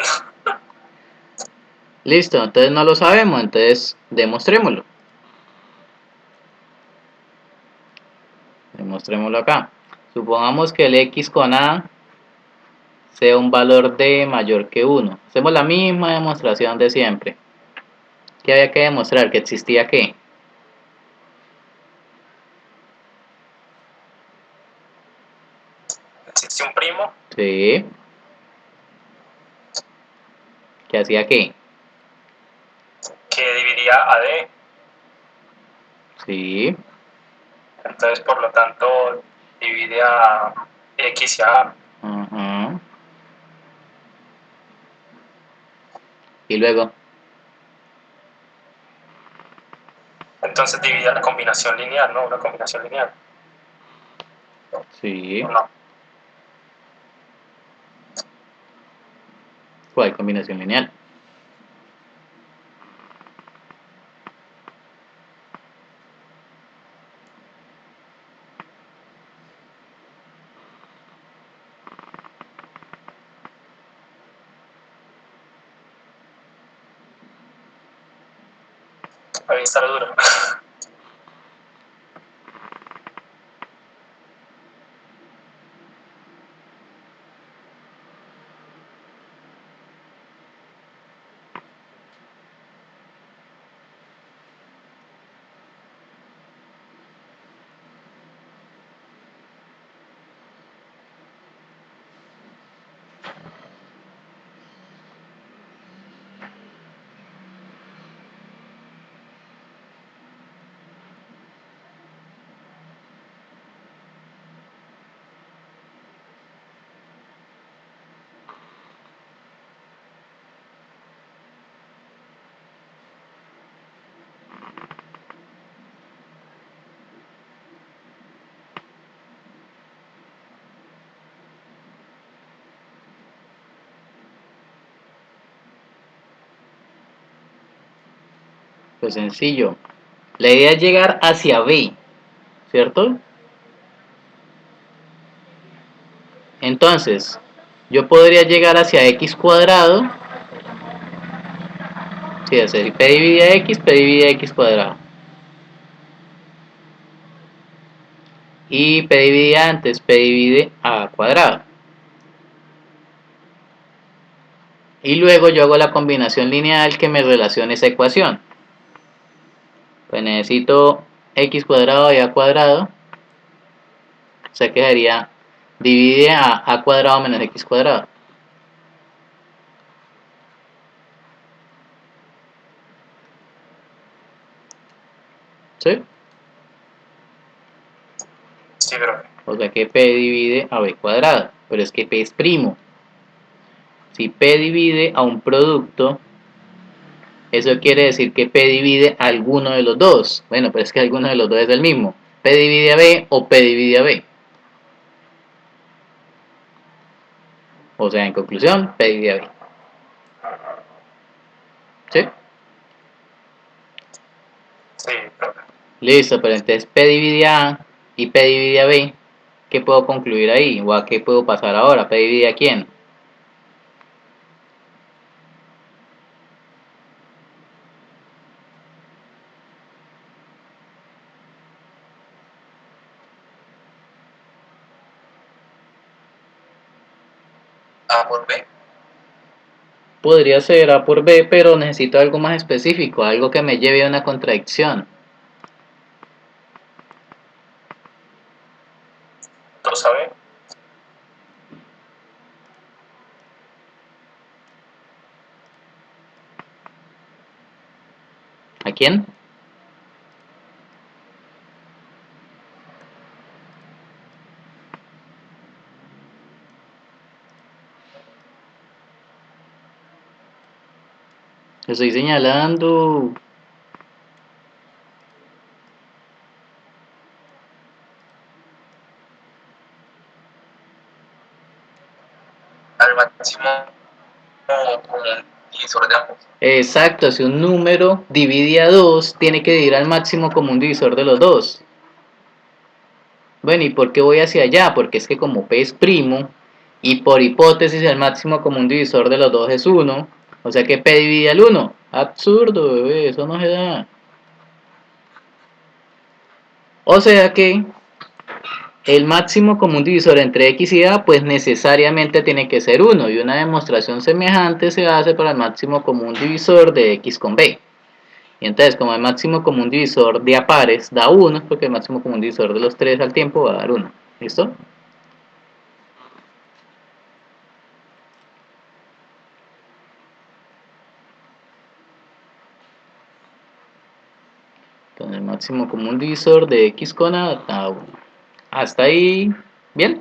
Listo, entonces no lo sabemos, entonces demostrémoslo. Demostrémoslo acá. Supongamos que el x con a sea un valor de mayor que 1. Hacemos la misma demostración de siempre. ¿Qué había que demostrar? ¿Que existía qué? ¿Existe un primo? Sí. ¿Que hacía qué? Que dividía a D. Sí. Entonces, por lo tanto, divide a X y a A. Ajá. Y luego, Entonces divide a la combinación lineal, ¿no? Una combinación lineal. sí. ¿O no? ¿Cuál combinación lineal? Ahí está lo duro. Pues sencillo. La idea es llegar hacia b, ¿cierto? Entonces, yo podría llegar hacia x cuadrado. Sí, hacer p divide x, p divide x cuadrado. Y p divide antes, p divide a cuadrado. Y luego yo hago la combinación lineal que me relacione esa ecuación. Pues necesito x cuadrado y a cuadrado. O sea que sería divide a cuadrado menos x cuadrado. ¿Sí? Sí, pero O sea que p divide a b cuadrado. Pero es que p es primo. Si p divide a un producto, eso quiere decir que p divide a alguno de los dos. Bueno, pero es que alguno de los dos es el mismo. P divide a b o p divide a b. O sea, en conclusión, p divide a b. ¿Sí? sí, profe. Listo, pero entonces p divide a a y p divide a b. ¿Qué puedo concluir ahí? ¿O a qué puedo pasar ahora? ¿P divide a quién? A por B. Podría ser a por b, pero necesito algo más específico, algo que me lleve a una contradicción. 2 a B. ¿A quién? Estoy señalando. Al máximo común divisor de ambos. Exacto, si un número divide a 2, tiene que dividir al máximo común divisor de los dos. Bueno, ¿y por qué voy hacia allá? Porque es que como P es primo, y por hipótesis el máximo común divisor de los dos es 1, o sea que P divide al 1. Absurdo, bebé, eso no se da. O sea que el máximo común divisor entre x y a pues necesariamente tiene que ser 1, y una demostración semejante se hace para el máximo común divisor de x con b. Y entonces, como el máximo común divisor de a pares da 1, porque el máximo común divisor de los 3 al tiempo va a dar 1. ¿Listo? Entonces, el máximo común divisor de x con a da 1. Hasta ahí, ¿bien?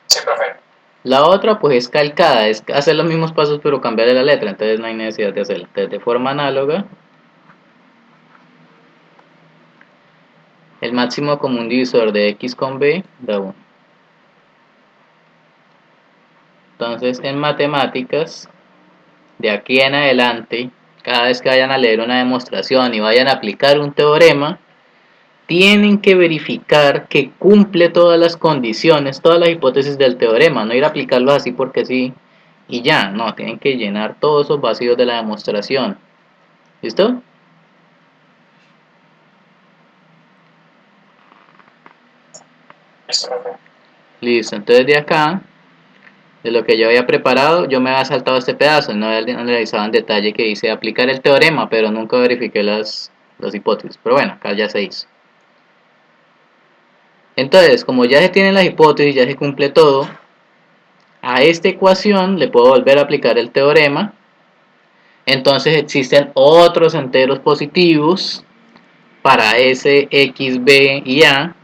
Sí, profe. La otra pues es calcada, es hacer los mismos pasos pero cambiarle la letra, entonces no hay necesidad de hacerla. Entonces, de forma análoga, el máximo común divisor de x con b da 1. Entonces, en matemáticas, de aquí en adelante, cada vez que vayan a leer una demostración y vayan a aplicar un teorema, tienen que verificar que cumple todas las condiciones, todas las hipótesis del teorema, no ir a aplicarlos así porque sí y ya, no, tienen que llenar todos esos vacíos de la demostración. ¿Listo? Listo, profe. Listo, entonces de acá, de lo que yo había preparado, yo me había saltado este pedazo, no había analizado en detalle que dice aplicar el teorema, pero nunca verifiqué las hipótesis. Pero bueno, acá ya se hizo. Entonces, como ya se tienen las hipótesis, ya se cumple todo, a esta ecuación le puedo volver a aplicar el teorema. Entonces existen otros enteros positivos para S, X, B y A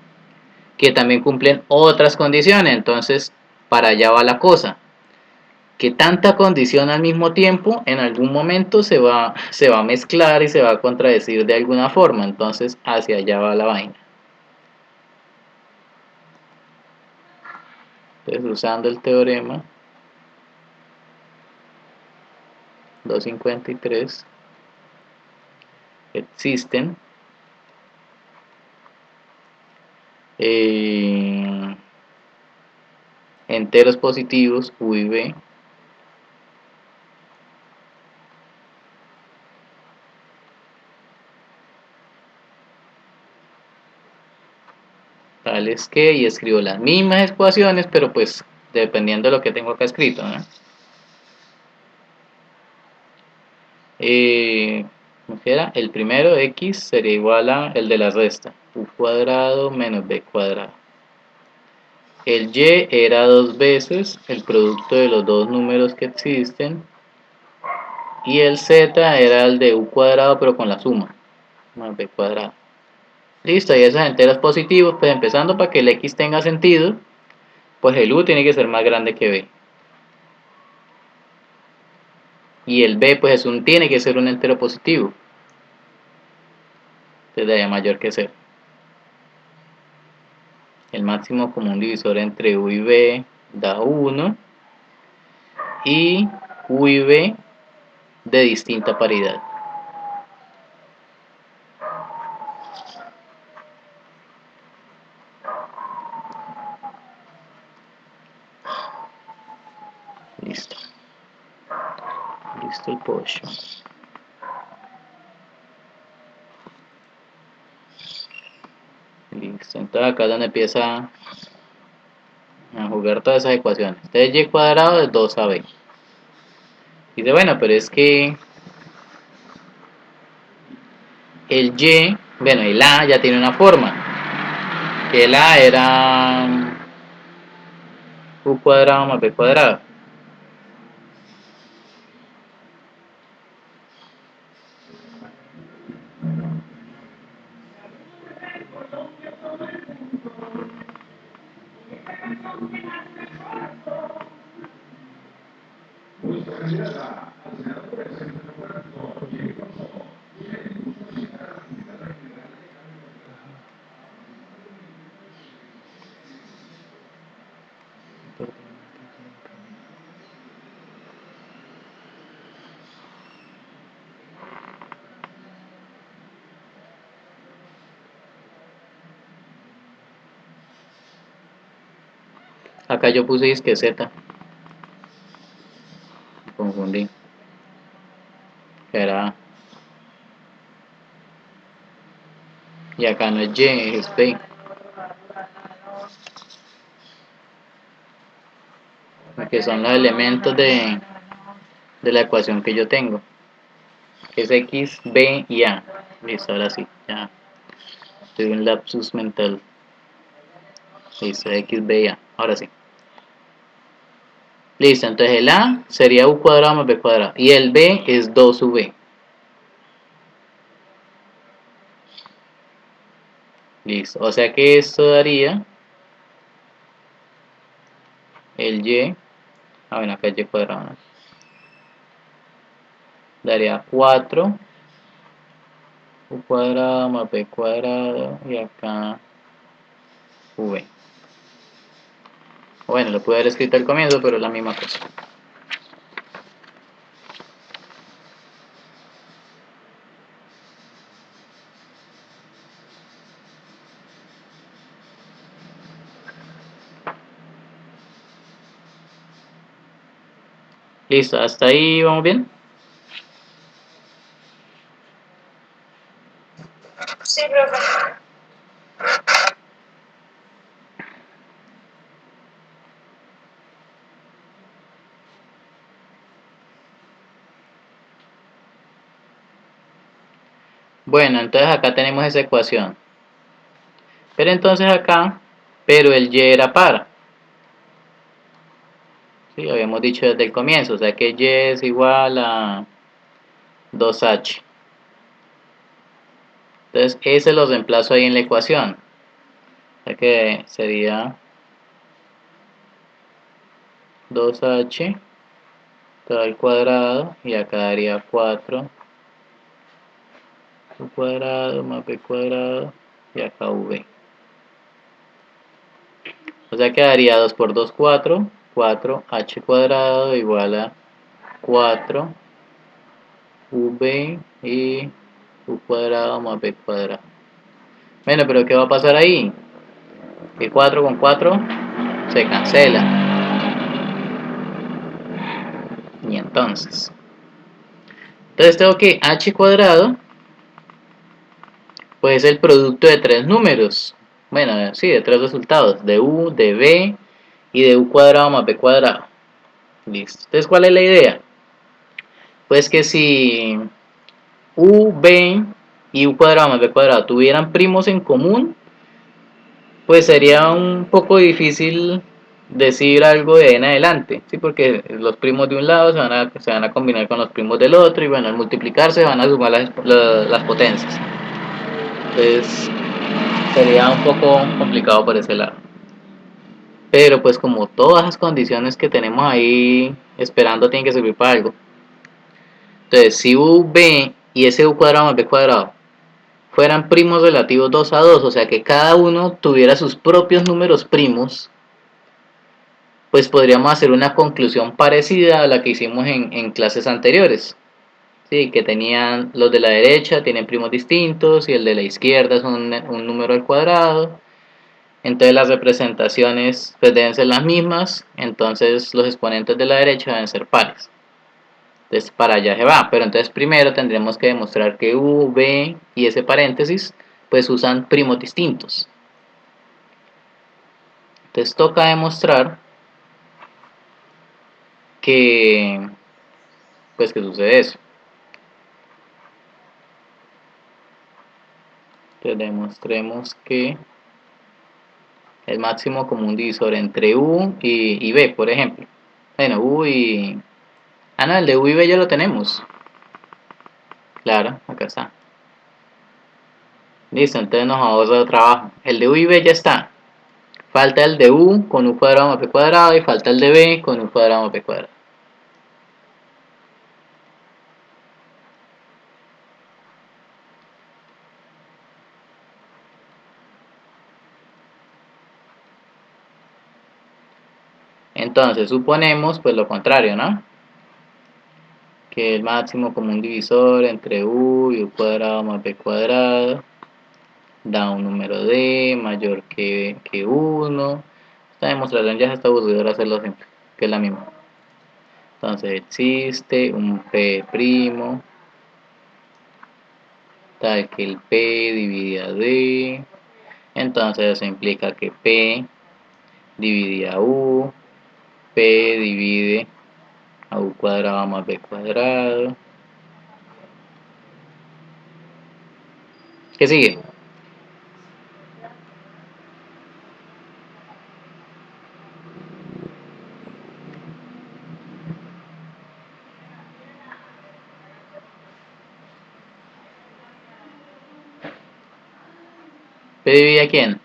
que también cumplen otras condiciones. Entonces, para allá va la cosa. Que tanta condición al mismo tiempo en algún momento se va a mezclar y se va a contradecir de alguna forma. Entonces, hacia allá va la vaina. Entonces, usando el teorema 253, existen enteros positivos u y b tales que, y escribo las mismas ecuaciones, pero pues dependiendo de lo que tengo acá escrito, ¿no? ¿Cómo era? El primero, x, sería igual a el de la resta, u cuadrado menos b cuadrado. El y era dos veces el producto de los dos números que existen, y el z era el de u cuadrado pero con la suma, más b cuadrado. Listo, y esos enteros positivos, pues empezando para que el x tenga sentido, pues el u tiene que ser más grande que b. Y el b pues tiene que ser un entero positivo, desde mayor que 0. El máximo común divisor entre u y b da 1, y u y b de distinta paridad. Listo. Listo el pollo. Listo. Entonces acá es donde empieza a jugar todas esas ecuaciones. Entonces y cuadrado es 2ab. Dice, bueno, pero es que el y, bueno, el a ya tiene una forma. Que el a era u cuadrado más b cuadrado. candidata al Senado por el Centro Democrático, Jimmy Rosso, quiere mucho visitar a la candidata general de Acá yo puse disque Z, me confundí, que era A. Y acá no es Y, es B, que son los elementos de la ecuación que yo tengo, que es X, B y A. Listo, ahora sí, ya tuve un lapsus mental. Listo, X, B y A, ahora sí. Listo, entonces el A sería U cuadrado más B cuadrado, y el B es 2UB. Listo, o sea que esto daría el Y, bueno, acá es Y cuadrado, ¿no? Daría 4 U cuadrado más B cuadrado y acá V. Bueno, lo pude haber escrito al comienzo, pero es la misma cosa. Listo, hasta ahí vamos bien. Sí, profe. Bueno, entonces acá tenemos esa ecuación. Pero entonces acá, pero el Y era par. Sí, habíamos dicho desde el comienzo, o sea que Y es igual a 2H. Entonces ese lo reemplazo ahí en la ecuación. O sea que sería 2H todo al cuadrado y acá daría 4 U cuadrado más B cuadrado y acá V. O sea que daría 2 por 2, 4. 4H cuadrado igual a 4 V y U cuadrado más B cuadrado. Bueno, pero ¿qué va a pasar ahí? Que 4 con 4 se cancela. Y entonces tengo que H cuadrado pues es el producto de tres números. Bueno, sí, de tres resultados. De U, de B y de U cuadrado más B cuadrado. Listo. Entonces, ¿cuál es la idea? Pues que si U, B y U cuadrado más B cuadrado tuvieran primos en común, pues sería un poco difícil decir algo de ahí en adelante, ¿sí? Porque los primos de un lado se van a combinar con los primos del otro y bueno, al multiplicarse van a sumar las potencias. Entonces sería un poco complicado por ese lado. Pero pues como todas las condiciones que tenemos ahí esperando tienen que servir para algo. Entonces si U, B y ese U cuadrado más B cuadrado fueran primos relativos 2 a 2, o sea que cada uno tuviera sus propios números primos, pues podríamos hacer una conclusión parecida a la que hicimos en clases anteriores. Sí, que tenían los de la derecha tienen primos distintos y el de la izquierda es un número al cuadrado. Entonces las representaciones pues deben ser las mismas, entonces los exponentes de la derecha deben ser pares. Entonces para allá se va, pero entonces primero tendremos que demostrar que U, B y ese paréntesis pues usan primos distintos. Entonces toca demostrar que pues que sucede eso. Entonces demostremos que el máximo común divisor entre U y B, por ejemplo. Bueno, U y... Ah, no, el de U y B ya lo tenemos. Claro, acá está. Listo, entonces nos ahorra el trabajo. El de U y B ya está. Falta el de U con U cuadrado más B cuadrado y falta el de B con U cuadrado más B cuadrado. Entonces suponemos pues lo contrario, ¿no? Que el máximo común divisor entre u y u cuadrado más b cuadrado da un número d mayor que 1. Esta demostración ya se está aburridora hacerlo siempre, que es la misma. Entonces existe un p' tal que el p divide a d. Entonces eso implica que p divide a u, p divide a u cuadrado más b cuadrado. ¿Qué sigue? ¿P divide a quién?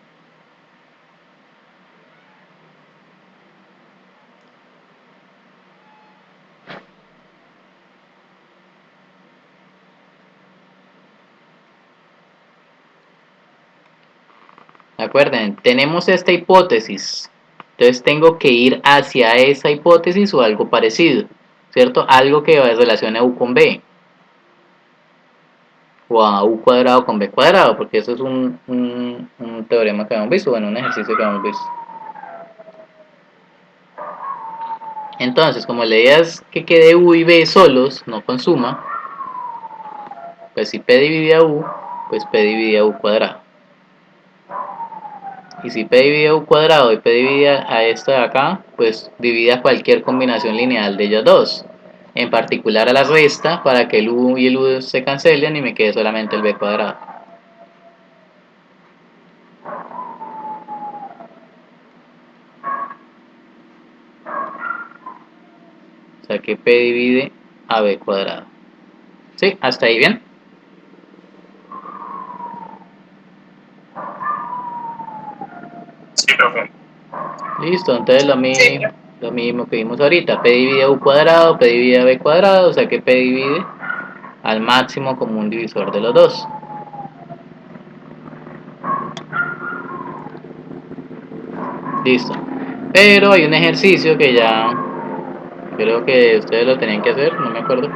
Acuerden, tenemos esta hipótesis, entonces tengo que ir hacia esa hipótesis o algo parecido, ¿cierto? Algo que relacione a u con b, o a u cuadrado con b cuadrado, porque eso es un teorema que hemos visto, bueno, un ejercicio que hemos visto. Entonces, como la idea es que quede u y b solos, no con suma, pues si p divide a u, pues p divide a u cuadrado. Y si p divide a u cuadrado y p divide a esta de acá, pues divide a cualquier combinación lineal de ellas dos. En particular a la resta, para que el u y el u se cancelen y me quede solamente el b cuadrado. O sea que p divide a b cuadrado. ¿Sí? ¿Hasta ahí bien? Sí, profe. Listo, entonces lo mismo que vimos ahorita. P divide a u cuadrado, p divide a b cuadrado, o sea que p divide al máximo común divisor de los dos. Listo. Pero hay un ejercicio que ya creo que ustedes lo tenían que hacer, no me acuerdo.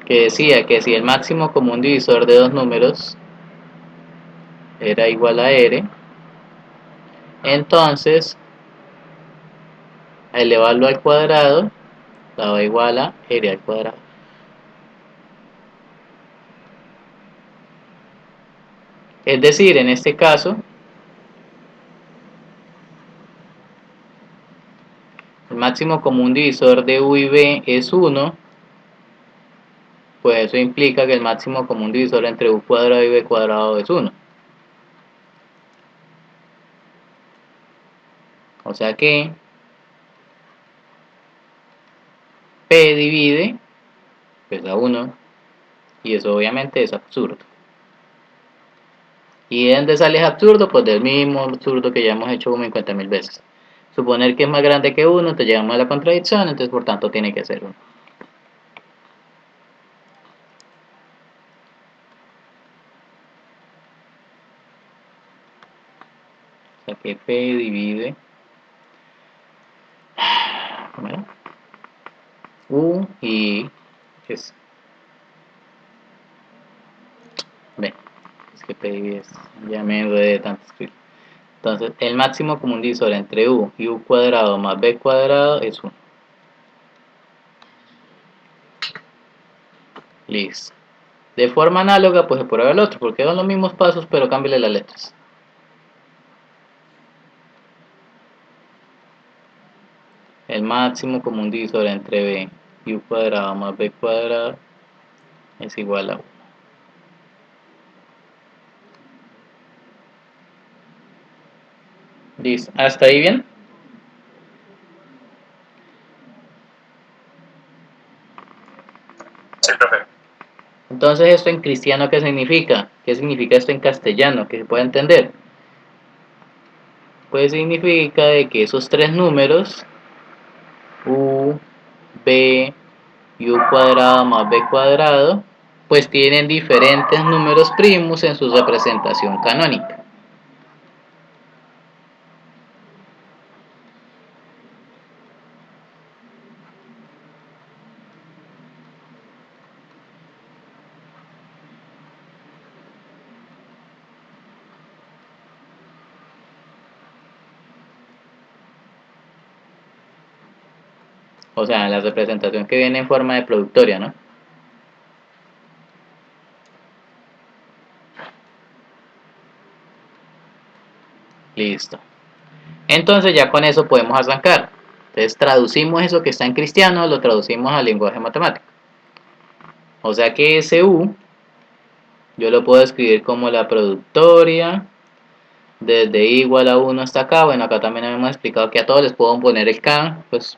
Que decía que si el máximo común divisor de dos números era igual a r, entonces elevarlo al cuadrado daba igual a r al cuadrado. Es decir, en este caso, el máximo común divisor de u y b es 1, pues eso implica que el máximo común divisor entre u cuadrado y b cuadrado es 1. O sea que p divide pues a 1, y eso obviamente es absurdo. ¿Y de dónde sale absurdo? Pues del mismo absurdo que ya hemos hecho como 50.000 veces. Suponer que es más grande que 1, entonces llegamos a la contradicción, entonces por tanto tiene que ser 1. O sea que p divide, ¿cómo era? U y ¿qué es? B. Es que p divide, ya me enredé de tanto escribir. Entonces el máximo común divisor entre u y u cuadrado más b cuadrado es 1. Listo. De forma análoga pues se prueba el otro, porque son los mismos pasos pero cámbiale las letras. El máximo común divisor entre b y u cuadrado más b cuadrado es igual a 1. Listo. ¿Hasta ahí bien? Sí, profe. Entonces, ¿esto en cristiano qué significa? ¿Qué significa esto en castellano? ¿Que se puede entender? Pues significa de que esos tres números, u, b y u cuadrado más b cuadrado, pues tienen diferentes números primos en su representación canónica. O sea, la representación que viene en forma de productoria, ¿no? Listo. Entonces ya con eso podemos arrancar. Entonces traducimos eso que está en cristiano, lo traducimos al lenguaje matemático. O sea que ese U yo lo puedo escribir como la productoria desde I igual a 1 hasta acá. Bueno, acá también hemos explicado que a todos les puedo poner el K, pues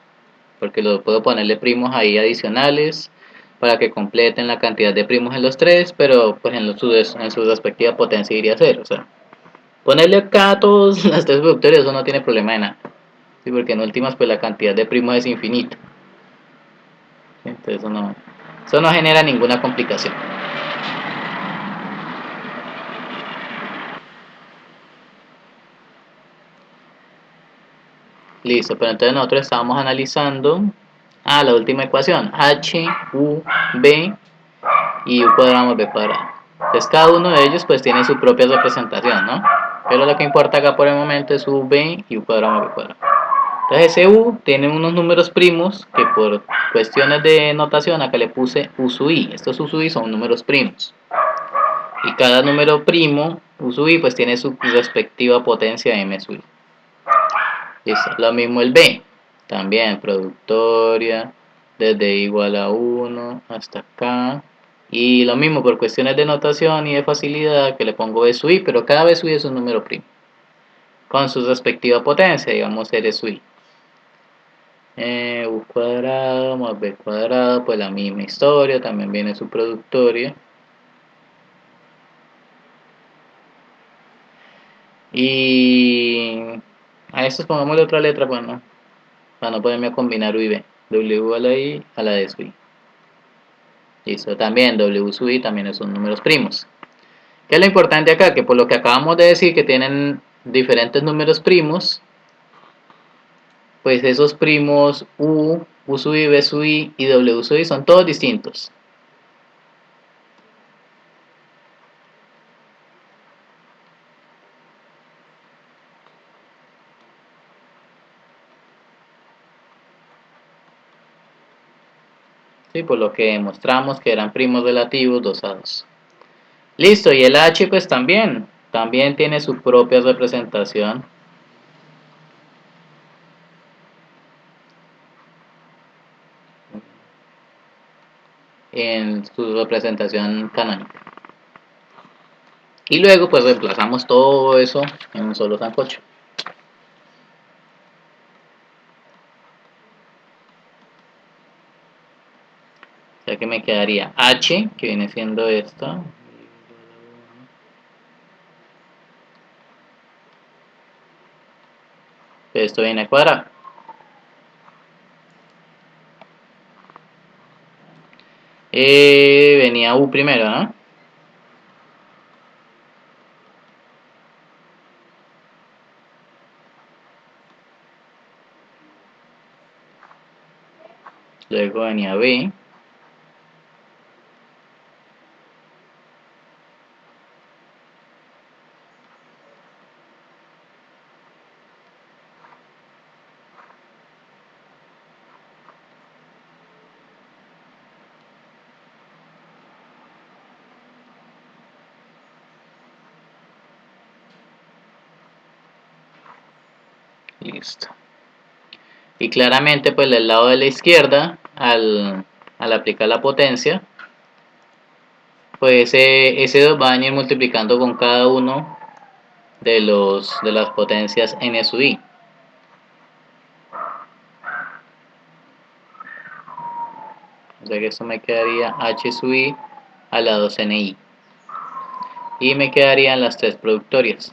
porque lo puedo ponerle primos ahí adicionales para que completen la cantidad de primos en los tres, pero pues en su respectiva potencia iría a 0. O sea, ponerle acá a todos las tres productorias, eso no tiene problema de nada. Sí, porque en últimas pues la cantidad de primos es infinita. Entonces eso no genera ninguna complicación. Listo, pero entonces nosotros estábamos analizando la última ecuación, h, u, b y u cuadrado más b cuadrado. Entonces cada uno de ellos pues tiene su propia representación, ¿no? Pero lo que importa acá por el momento es u, b y u cuadrado más b cuadrado. Entonces ese u tiene unos números primos que por cuestiones de notación acá le puse u sub i. Estos u sub i son números primos. Y cada número primo, u sub i, pues tiene su respectiva potencia m sub i. Listo. Lo mismo el b. También productoria desde igual a 1 hasta acá. Y lo mismo por cuestiones de notación y de facilidad que le pongo b sub i, pero cada b sub i es un número primo. Con su respectiva potencia, digamos r sub i. U cuadrado más b cuadrado, pues la misma historia, también viene su productoria. Y a estos pongámosle otra letra para no ponerme a combinar u y b. W a la i a la d sub i. Listo, también w sub i también son números primos. ¿Qué es lo importante acá? Que por lo que acabamos de decir que tienen diferentes números primos, pues esos primos u sub i, b sub i y w sub i son todos distintos. Sí, por lo que demostramos que eran primos relativos 2 a 2. Listo, y el h pues también tiene su propia representación en su representación canónica. Y luego pues reemplazamos todo eso en un solo sancocho. O sea que me quedaría h, que viene siendo esto. Esto viene a cuadrado. Venía u primero, ¿no? Luego venía b. Listo. Y claramente pues del lado de la izquierda, al aplicar la potencia, pues ese 2 va a venir multiplicando con cada uno de las potencias n sub i. O sea que esto me quedaría h sub i a la 2ni. Y me quedarían las tres productorias.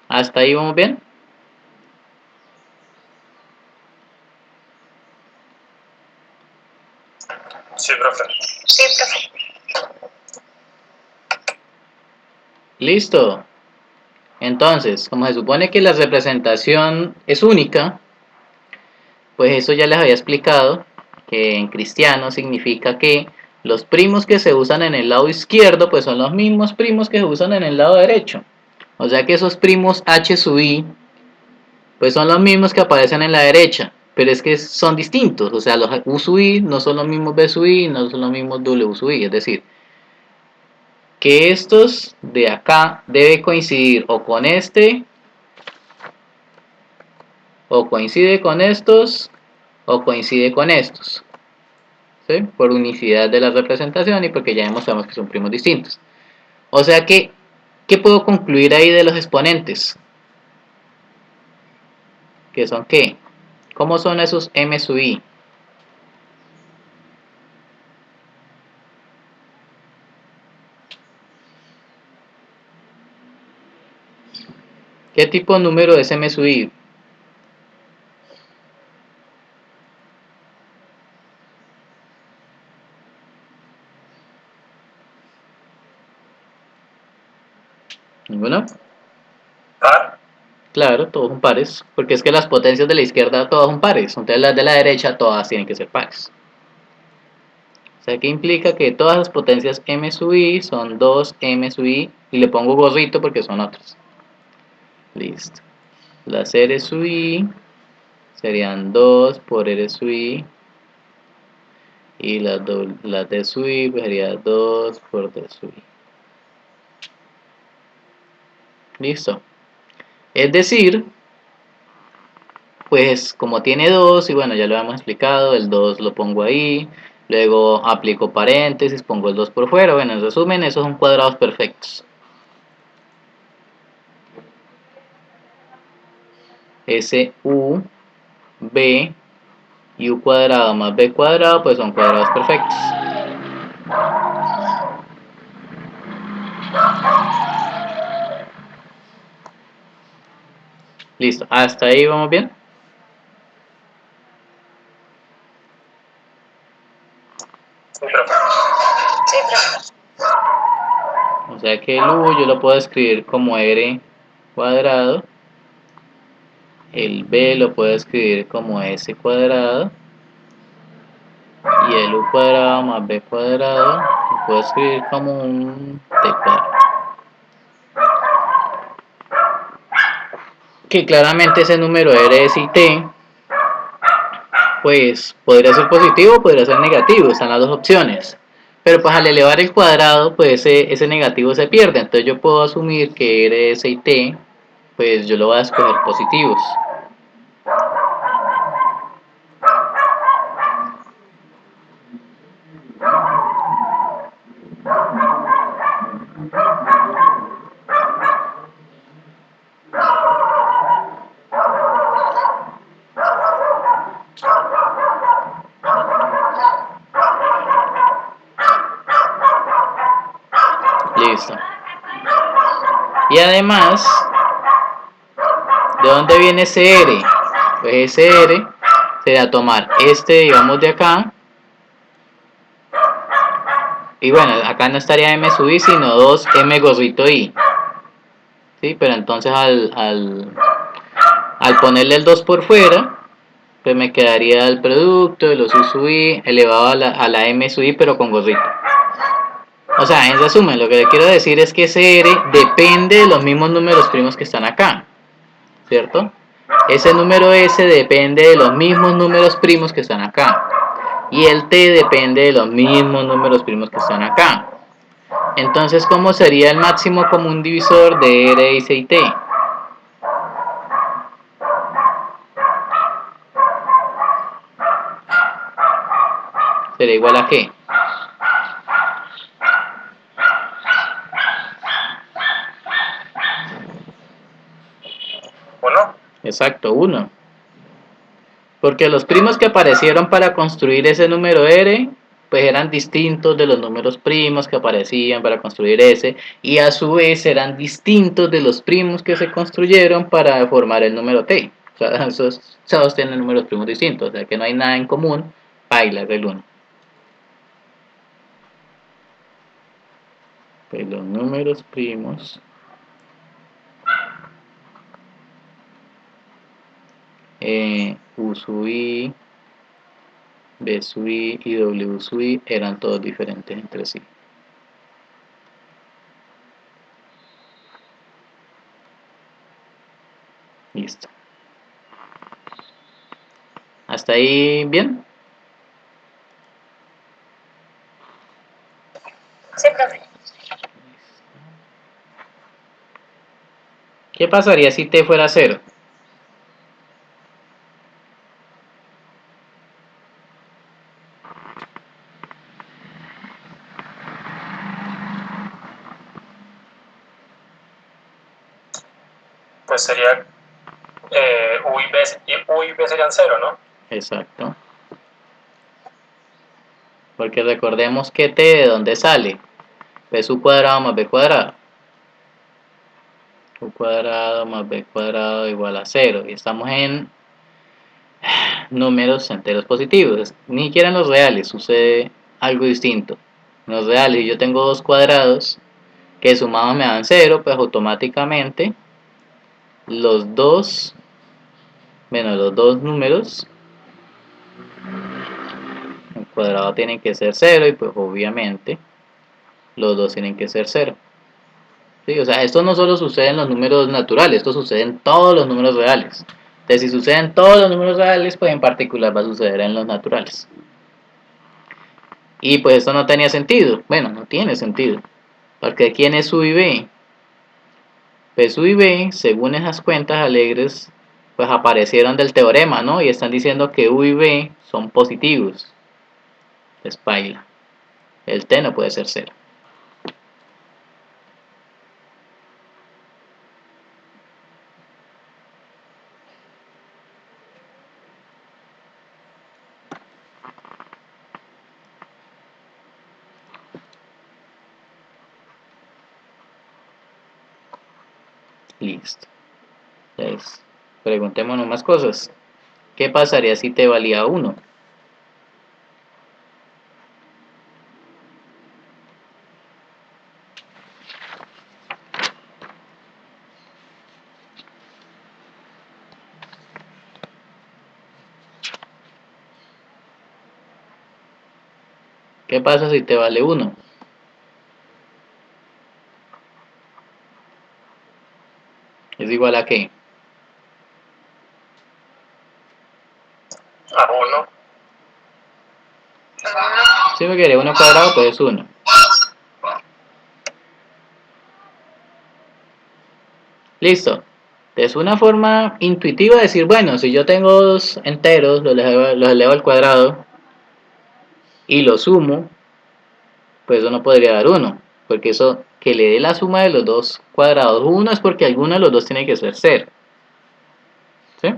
¿Hasta ahí vamos bien? Sí, profe. Listo. Entonces, como se supone que la representación es única, pues eso ya les había explicado, que en cristiano significa que los primos que se usan en el lado izquierdo pues son los mismos primos que se usan en el lado derecho. O sea que esos primos h sub i pues son los mismos que aparecen en la derecha, pero es que son distintos. O sea, los u sub i no son los mismos b sub i, no son los mismos w sub i. Es decir, que estos de acá debe coincidir o con este, o coincide con estos, o coincide con estos, ¿sí? Por unicidad de la representación y porque ya demostramos que son primos distintos. O sea que, ¿qué puedo concluir ahí de los exponentes? ¿Qué son qué? ¿Cómo son esos m sub i? ¿Qué tipo de número es m sub i? ¿Ninguno? ¿Par? Claro, todos son pares, porque es que las potencias de la izquierda todas son pares, entonces las de la derecha todas tienen que ser pares. O sea que implica que todas las potencias m sub i son 2m sub i, y le pongo gorrito porque son otras. Listo. Las r sub i serían 2 por r sub i, y las d sub i pues sería 2 por d sub i. Listo. Es decir, pues como tiene 2, y bueno, ya lo hemos explicado, el 2 lo pongo ahí, luego aplico paréntesis, pongo el 2 por fuera. Bueno, en resumen, esos son cuadrados perfectos. S, U, B y U cuadrado más B cuadrado, pues son cuadrados perfectos. Listo, hasta ahí vamos bien. Sí, profe. Sí, profe. O sea que el U yo lo puedo escribir como R cuadrado, el B lo puedo escribir como S cuadrado, y el U cuadrado más B cuadrado lo puedo escribir como un T cuadrado. Que claramente ese número R, S y T pues podría ser positivo o podría ser negativo, están las dos opciones. Pero pues al elevar el cuadrado, pues ese negativo se pierde. Entonces yo puedo asumir que R, S y T, pues yo lo voy a escoger positivos. Listo. Y además, ¿de dónde viene ese R? Pues ese R sería tomar este, digamos, de acá. Y bueno, acá no estaría M sub i, sino 2M gorrito i. ¿Sí? Pero entonces al ponerle el 2 por fuera, pues me quedaría el producto de los u sub i elevado a la m sub i, pero con gorrito. O sea, en resumen, lo que le quiero decir es que ese r depende de los mismos números primos que están acá, ¿cierto? Ese número s depende de los mismos números primos que están acá, y el t depende de los mismos números primos que están acá. Entonces, ¿cómo sería el máximo común divisor de r, s y t? ¿Sería igual a qué? ¿Uno? Exacto, 1. Porque los primos que aparecieron para construir ese número r, pues eran distintos de los números primos que aparecían para construir ese, y a su vez eran distintos de los primos que se construyeron para formar el número t. O sea, esos todos tienen números primos distintos, o sea que no hay nada en común, baila del 1. Pues los números primos u sub i B sub I y W sub I eran todos diferentes entre sí. Listo. ¿Hasta ahí bien? Sí, profe. ¿Qué pasaría si T fuera 0? Pues sería U y B serían 0, ¿no? Exacto. Porque recordemos que T de dónde sale. P sub cuadrado más B cuadrado. U cuadrado más B cuadrado igual a 0. Y estamos en números enteros positivos. Ni siquiera en los reales sucede algo distinto. En los reales, si yo tengo dos cuadrados que sumados me dan 0, pues automáticamente los dos menos los dos números el cuadrado tienen que ser 0 y pues obviamente los dos tienen que ser 0. ¿Sí? O sea, esto no solo sucede en los números naturales, esto sucede en todos los números reales. Entonces, si sucede en todos los números reales, pues en particular va a suceder en los naturales. Y pues esto no tenía sentido. Bueno, no tiene sentido. Porque ¿quién es U y B? Pues U y B, según esas cuentas alegres, pues aparecieron del teorema, ¿no? Y están diciendo que U y B son positivos. Pues paila. El T no puede ser 0. Listo. Entonces, preguntémonos más cosas. ¿Qué pasaría si T valía 1? ¿Qué pasa si T vale 1? ¿Es igual a qué? A 1. Si me quiere 1 cuadrado, pues es 1. Listo. Es una forma intuitiva de decir, bueno, si yo tengo dos enteros, los elevo al cuadrado y los sumo, pues eso no podría dar 1. Porque eso, que le dé la suma de los dos cuadrados 1 es porque alguno de los dos tiene que ser 0. ¿Sí?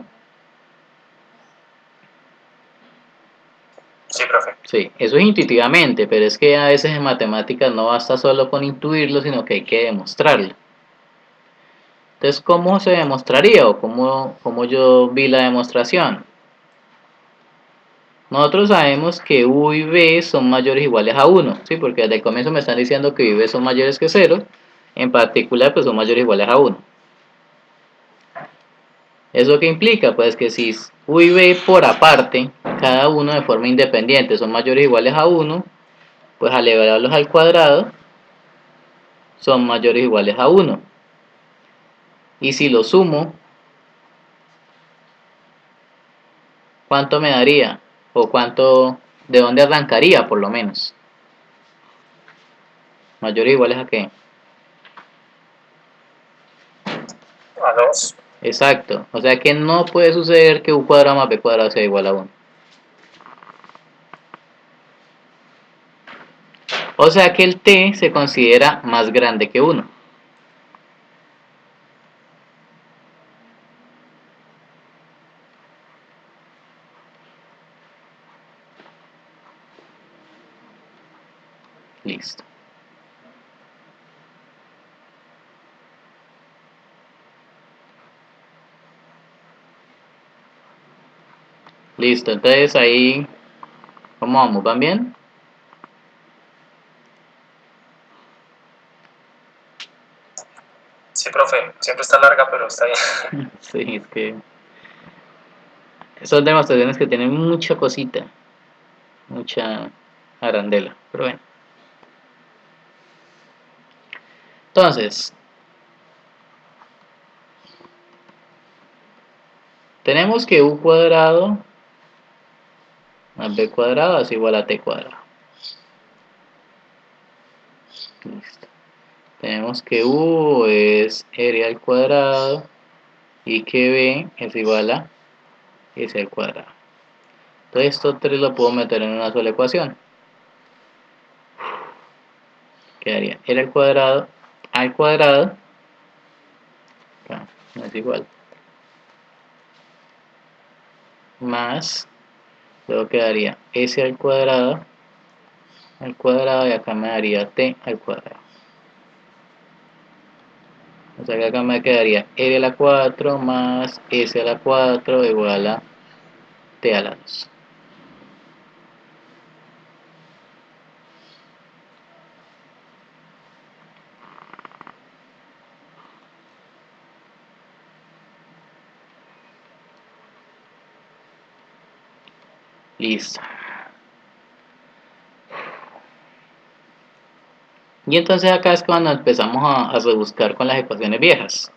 Sí, profe. Sí, eso es intuitivamente, pero es que a veces en matemáticas no basta solo con intuirlo, sino que hay que demostrarlo. Entonces, ¿cómo se demostraría o cómo yo vi la demostración? Nosotros sabemos que U y B son mayores o iguales a 1, ¿sí? Porque desde el comienzo me están diciendo que U y B son mayores que 0, en particular pues son mayores o iguales a 1. ¿Eso qué implica? Pues que si U y B por aparte, cada uno de forma independiente son mayores o iguales a 1, pues al elevarlos al cuadrado son mayores o iguales a 1. Y si lo sumo, ¿cuánto me daría? O cuánto, ¿de dónde arrancaría por lo menos? ¿Mayores o iguales a qué? A 2. Exacto. O sea que no puede suceder que U cuadrado más B cuadrado sea igual a 1. O sea que el T se considera más grande que 1. Listo. Listo, entonces ahí, ¿cómo vamos? ¿Van bien? Sí, profe. Siempre está larga, pero está bien. Sí, es que son demostraciones que tienen mucha cosita. mucha arandela, pero bueno. Entonces, tenemos que u cuadrado más b cuadrado es igual a t cuadrado. Listo. Tenemos que u es r al cuadrado y que b es igual a s al cuadrado. Entonces estos tres lo puedo meter en una sola ecuación. Quedaría r al cuadrado acá, no es igual, más, luego quedaría s al cuadrado y acá me daría t al cuadrado. O sea que acá me quedaría r a la 4 más s a la 4 igual a t a la 2. Listo. Y entonces acá es cuando empezamos a rebuscar con las ecuaciones viejas.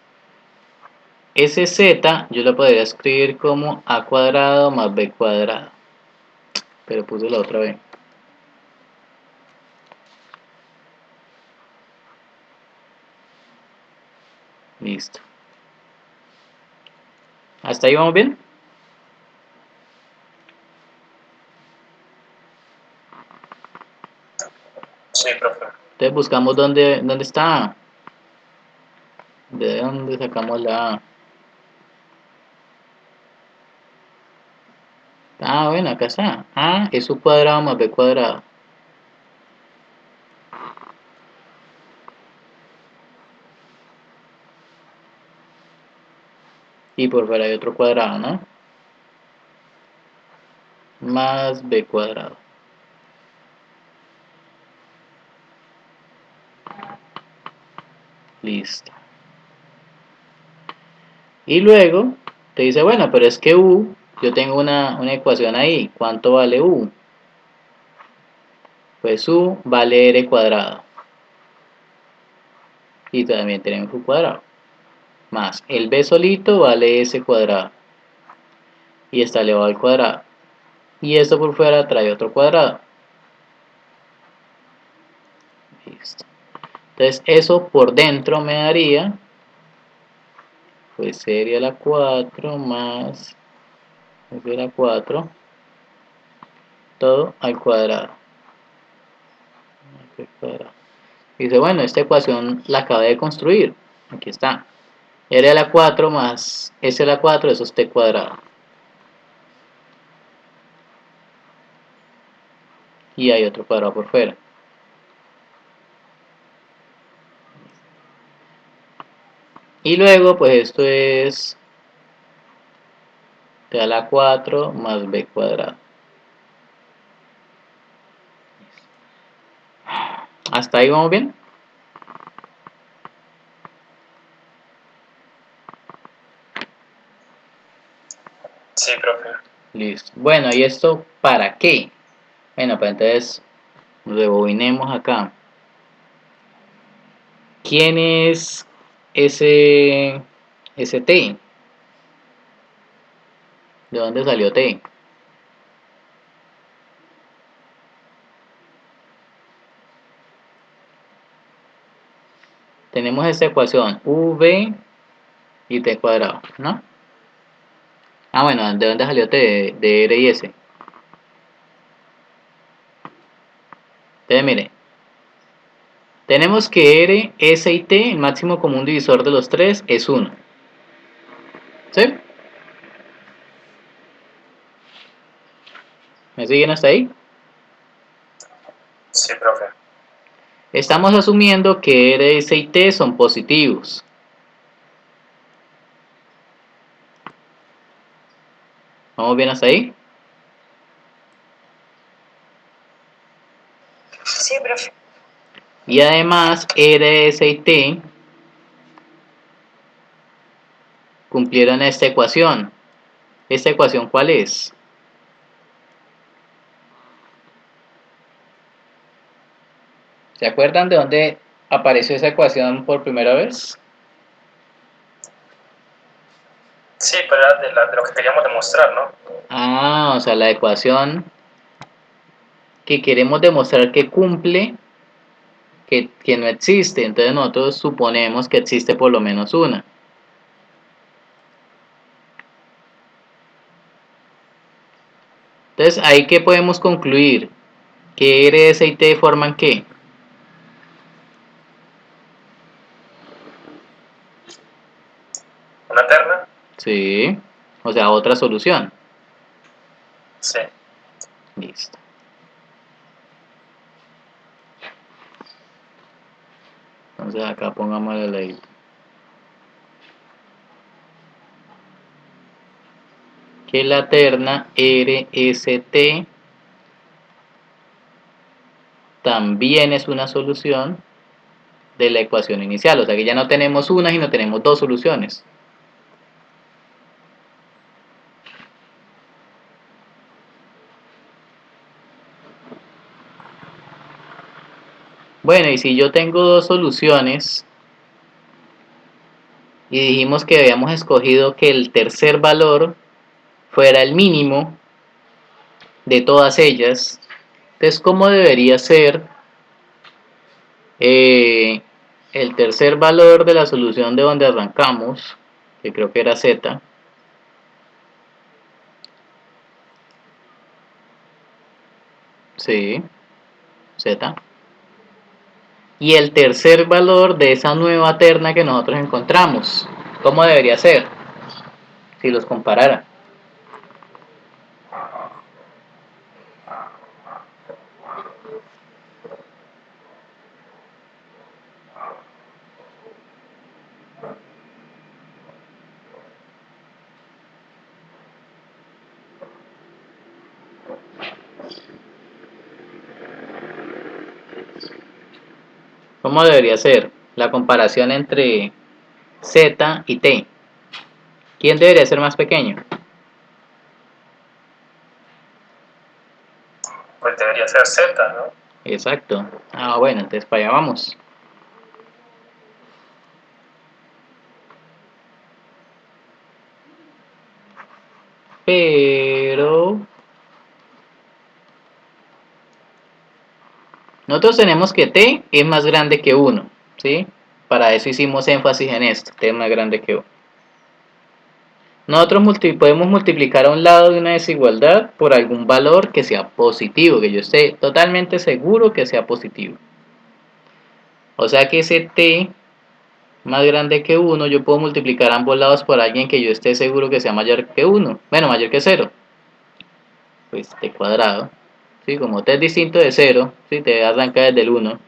Ese z yo lo podría escribir como a cuadrado más b cuadrado. Pero puse la otra b. Listo. ¿Hasta ahí vamos bien? Sí, profe. Entonces buscamos dónde está. ¿De dónde sacamos la a? Ah, bueno, acá está. A es u cuadrado más b cuadrado. Y por fuera hay otro cuadrado, ¿no? Más b cuadrado. Listo. Y luego te dice, bueno, pero es que u, yo tengo una ecuación ahí. ¿Cuánto vale u? Pues u vale r cuadrado. Y también tenemos u cuadrado. Más el b solito vale s cuadrado. Y está elevado al cuadrado. Y esto por fuera trae otro cuadrado. Listo. Entonces eso por dentro me daría, pues sería la 4 más s a la 4, todo al cuadrado. Dice, bueno, esta ecuación la acabé de construir. Aquí está. R a la 4 más S a la 4, eso es t cuadrado. Y hay otro cuadrado por fuera. Y luego, pues esto es t a la 4 más b cuadrado. ¿Hasta ahí vamos bien? Sí, profe. Listo. Bueno, ¿y esto para qué? Bueno, pues entonces rebobinemos acá. ¿Quién es ese t? ¿De dónde salió t? Tenemos esta ecuación v y t cuadrado, ¿no? Ah, bueno, ¿de dónde salió t? De r y s. Entonces, mire, tenemos que r, s y t, el máximo común divisor de los tres es 1. ¿Sí? ¿Me siguen hasta ahí? Sí, profe. Estamos asumiendo que r, s y t son positivos. ¿Vamos bien hasta ahí? Sí, profe. Y además, r, s y t cumplieron esta ecuación. ¿Esta ecuación cuál es? ¿Se acuerdan de dónde apareció esa ecuación por primera vez? Sí, pero era de lo que queríamos demostrar, ¿no? Ah, o sea, la ecuación que queremos demostrar que cumple, que no existe. Entonces nosotros suponemos que existe por lo menos una. Entonces, ahí que podemos concluir que R, S y T forman ¿qué? ¿Una terna? Sí, o sea, otra solución. Sí. Listo. Entonces acá pongamos la ley. Que la terna RST también es una solución de la ecuación inicial. O sea que ya no tenemos una, sino tenemos dos soluciones. Bueno, y si yo tengo dos soluciones y dijimos que habíamos escogido que el tercer valor fuera el mínimo de todas ellas, entonces ¿cómo debería ser eh, el tercer valor de la solución de donde arrancamos? Que creo que era z. Sí, z. Y el tercer valor de esa nueva terna que nosotros encontramos, ¿cómo debería ser? Si los comparara. ¿Cómo debería ser la comparación entre z y t? ¿Quién debería ser más pequeño? Pues debería ser Z, ¿no? Exacto. Ah, bueno, entonces para allá vamos. Pero nosotros tenemos que t es más grande que 1, ¿sí? Para eso hicimos énfasis en esto, t es más grande que 1. Nosotros podemos multiplicar a un lado de una desigualdad por algún valor que sea positivo, que yo esté totalmente seguro que sea positivo. O sea que ese t más grande que 1, yo puedo multiplicar a ambos lados por alguien que yo esté seguro que sea mayor que 1, bueno, mayor que 0. Pues t cuadrado, ¿sí? Como t es distinto de 0, ¿sí? T arranca desde el 1,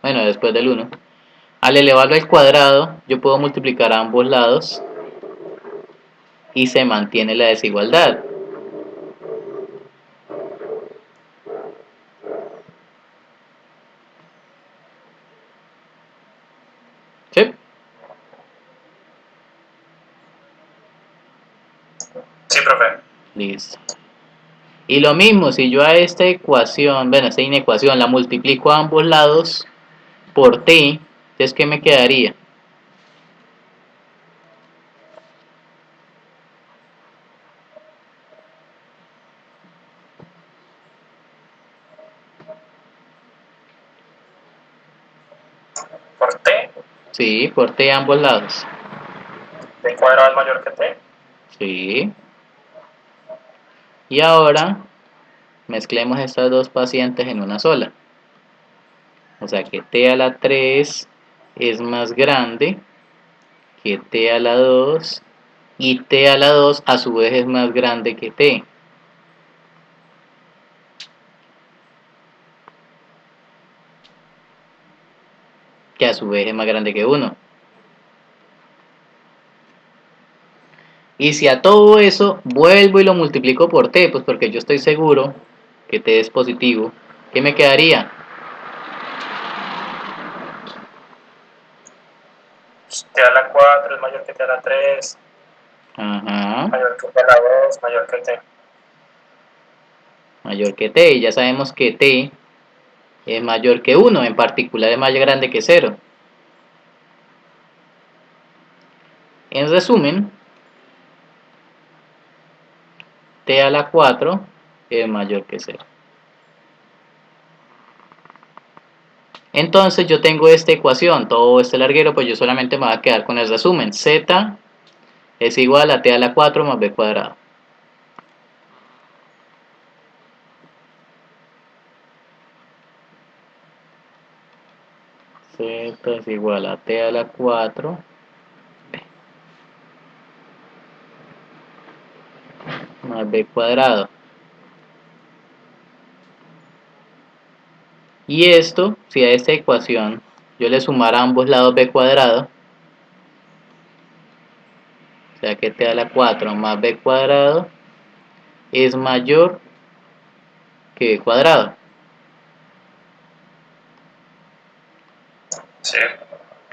bueno, después del 1. Al elevarlo al cuadrado, yo puedo multiplicar a ambos lados y se mantiene la desigualdad. ¿Sí? Sí, profe. Listo. Y lo mismo, si yo a esta ecuación, bueno, esta inecuación la multiplico a ambos lados por t, entonces ¿qué me quedaría? Por T, Sí, por t a ambos lados. T cuadrado es mayor que T. Sí. Y ahora mezclemos estas dos pacientes en una sola. O sea que t a la 3 es más grande que t a la 2 y t a la 2 a su vez es más grande que t. Que a su vez es más grande que 1. Y si a todo eso vuelvo y lo multiplico por t, pues porque yo estoy seguro que t es positivo, ¿qué me quedaría? T a la 4 es mayor que T a la 3, Ajá, mayor que T a la 2, mayor que T. mayor que t, y ya sabemos que t es mayor que 1, en particular es más grande que 0. En resumen, t a la 4 es mayor que 0. Entonces yo tengo esta ecuación, todo este larguero, pues yo solamente me voy a quedar con el resumen. Z es igual a t a la 4 más b cuadrado. Z es igual a t a la 4 más b cuadrado. Y esto, si a esta ecuación yo le sumara a ambos lados b cuadrado, o sea que t a la 4 más b cuadrado es mayor que b cuadrado. Sí.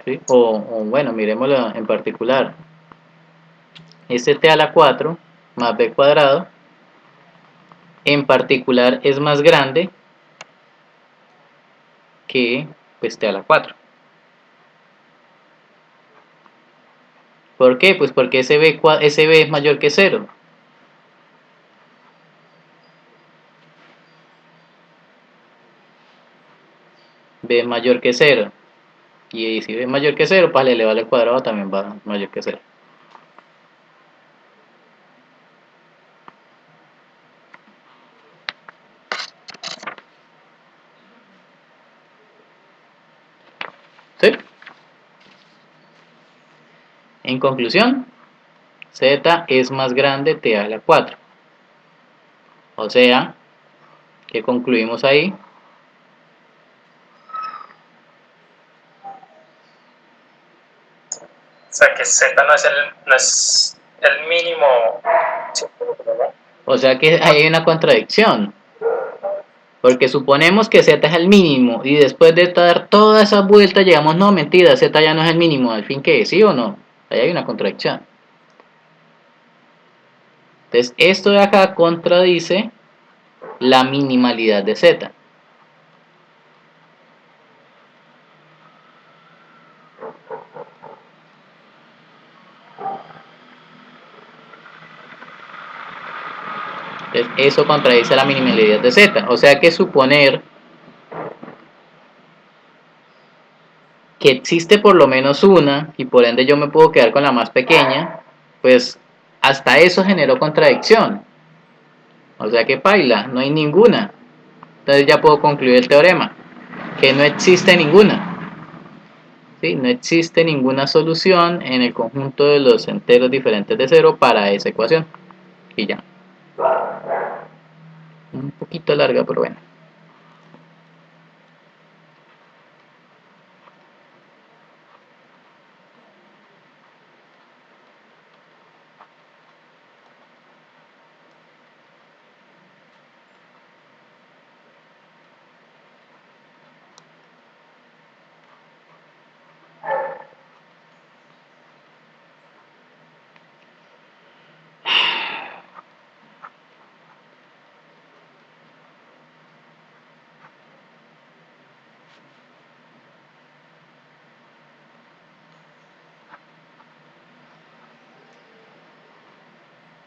¿Sí? O bueno, miremoslo en particular. Este t a la 4 más b cuadrado en particular es más grande que pues t a la 4. ¿Por qué? Pues porque ese b es mayor que 0. B es mayor que 0. Y si b es mayor que 0, pues al elevarlo al cuadrado también va mayor que 0. ¿Sí? En conclusión, z es más grande t a la 4. O sea, que concluimos ahí. O sea que Z no es el mínimo. O sea que ahí hay una contradicción. Porque suponemos que z es el mínimo y después de dar todas esas vueltas llegamos, no, mentira, z ya no es el mínimo. Al fin, ¿qué? ¿Sí o no? Ahí hay una contradicción. Entonces, esto de acá contradice la minimalidad de z. Entonces, eso contradice la minimalidad de z. O sea que suponer que existe por lo menos una y por ende yo me puedo quedar con la más pequeña, pues hasta eso generó contradicción. O sea que paila, no hay ninguna. Entonces ya puedo concluir el teorema, que no existe ninguna. ¿Sí? No existe ninguna solución en el conjunto de los enteros diferentes de 0 para esa ecuación. Y ya. Un poquito larga, pero bueno.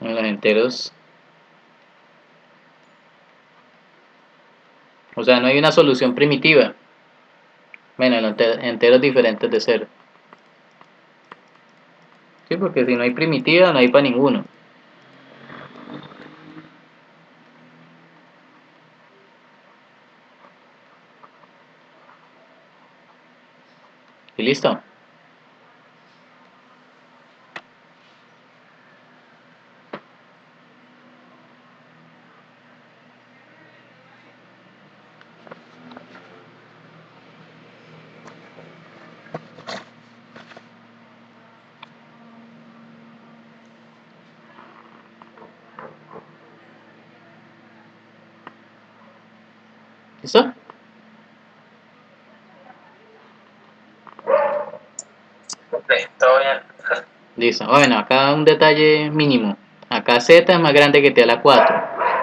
En los enteros, o sea, no hay una solución primitiva. Bueno, en los enteros diferentes de 0. Sí, porque si no hay primitiva, no hay para ninguno. ¿Y listo? ¿Listo? Todo bien. Listo. Bueno, acá un detalle mínimo. Acá z es más grande que t a la 4.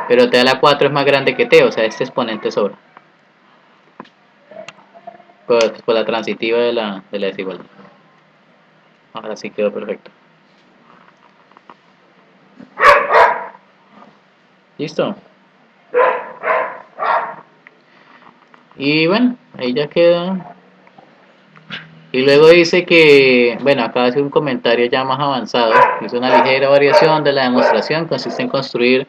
Pero t a la 4 es más grande que t, o sea, este exponente sobra. por la transitiva de la desigualdad. Ahora sí quedó perfecto. ¿Listo? Y bueno, ahí ya queda. Y luego dice que, bueno, acá hace un comentario ya más avanzado. Dice una ligera variación de la demostración consiste en construir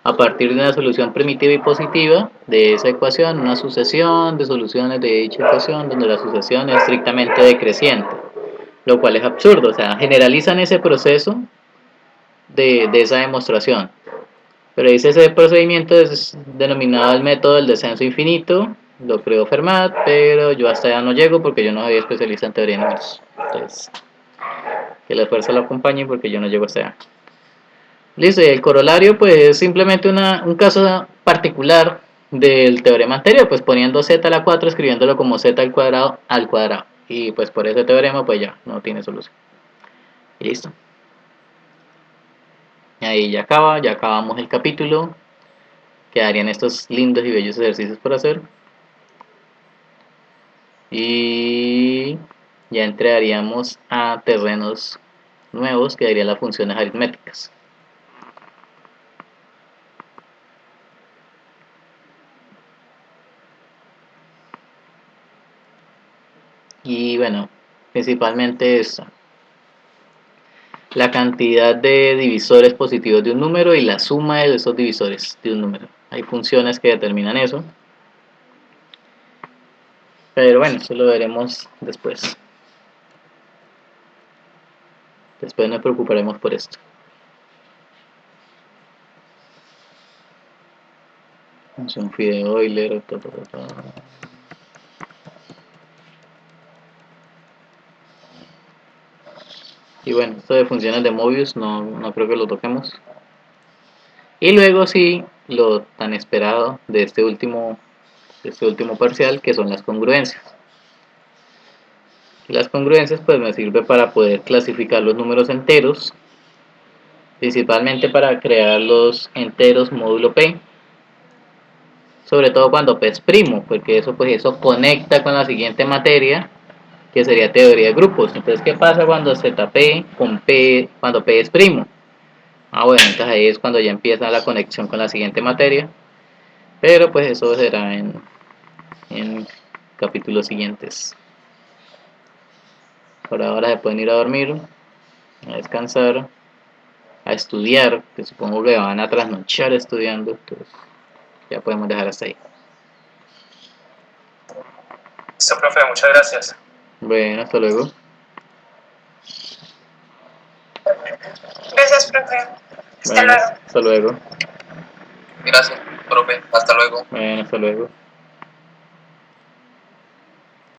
a partir de una solución primitiva y positiva de esa ecuación una sucesión de soluciones de dicha ecuación donde la sucesión es estrictamente decreciente, lo cual es absurdo. O sea, generalizan ese proceso de esa demostración. Pero dice ese procedimiento es denominado el método del descenso infinito, lo creó Fermat, pero yo hasta allá no llego porque yo no soy especialista en teoría de números. Entonces, que la fuerza lo acompañe porque yo no llego hasta allá. Listo, y el corolario pues es simplemente un caso particular del teorema anterior, pues poniendo z a la 4, escribiéndolo como z al cuadrado. Y pues por ese teorema pues ya no tiene solución. Y listo. Y ahí ya acabamos el capítulo. Quedarían estos lindos y bellos ejercicios por hacer. Y ya entraríamos a terrenos nuevos, que serían las funciones aritméticas. Y bueno, principalmente esta: la cantidad de divisores positivos de un número y la suma de esos divisores de un número. Hay funciones que determinan eso. Pero bueno, eso lo veremos después. Después nos preocuparemos por esto. Función phi de Euler, Y bueno, esto de funciones de Mobius no creo que lo toquemos. Y luego sí, lo tan esperado de este último parcial, que son las congruencias. Las congruencias pues me sirve para poder clasificar los números enteros, principalmente para crear los enteros módulo P, sobre todo cuando P es primo, porque eso conecta con la siguiente materia, que sería teoría de grupos. Entonces, ¿qué pasa cuando ZP con P, cuando P es primo? Bueno, entonces ahí es cuando ya empieza la conexión con la siguiente materia, pero pues eso será en capítulos siguientes. Por ahora se pueden ir a dormir, a descansar, a estudiar, que supongo que van a trasnochar estudiando, entonces ya podemos dejar hasta ahí. Listo, profe, muchas gracias. Bueno, hasta luego. Gracias, profe. Hasta Bueno, luego. hasta luego. Gracias, profe. Hasta luego. Bueno, hasta luego.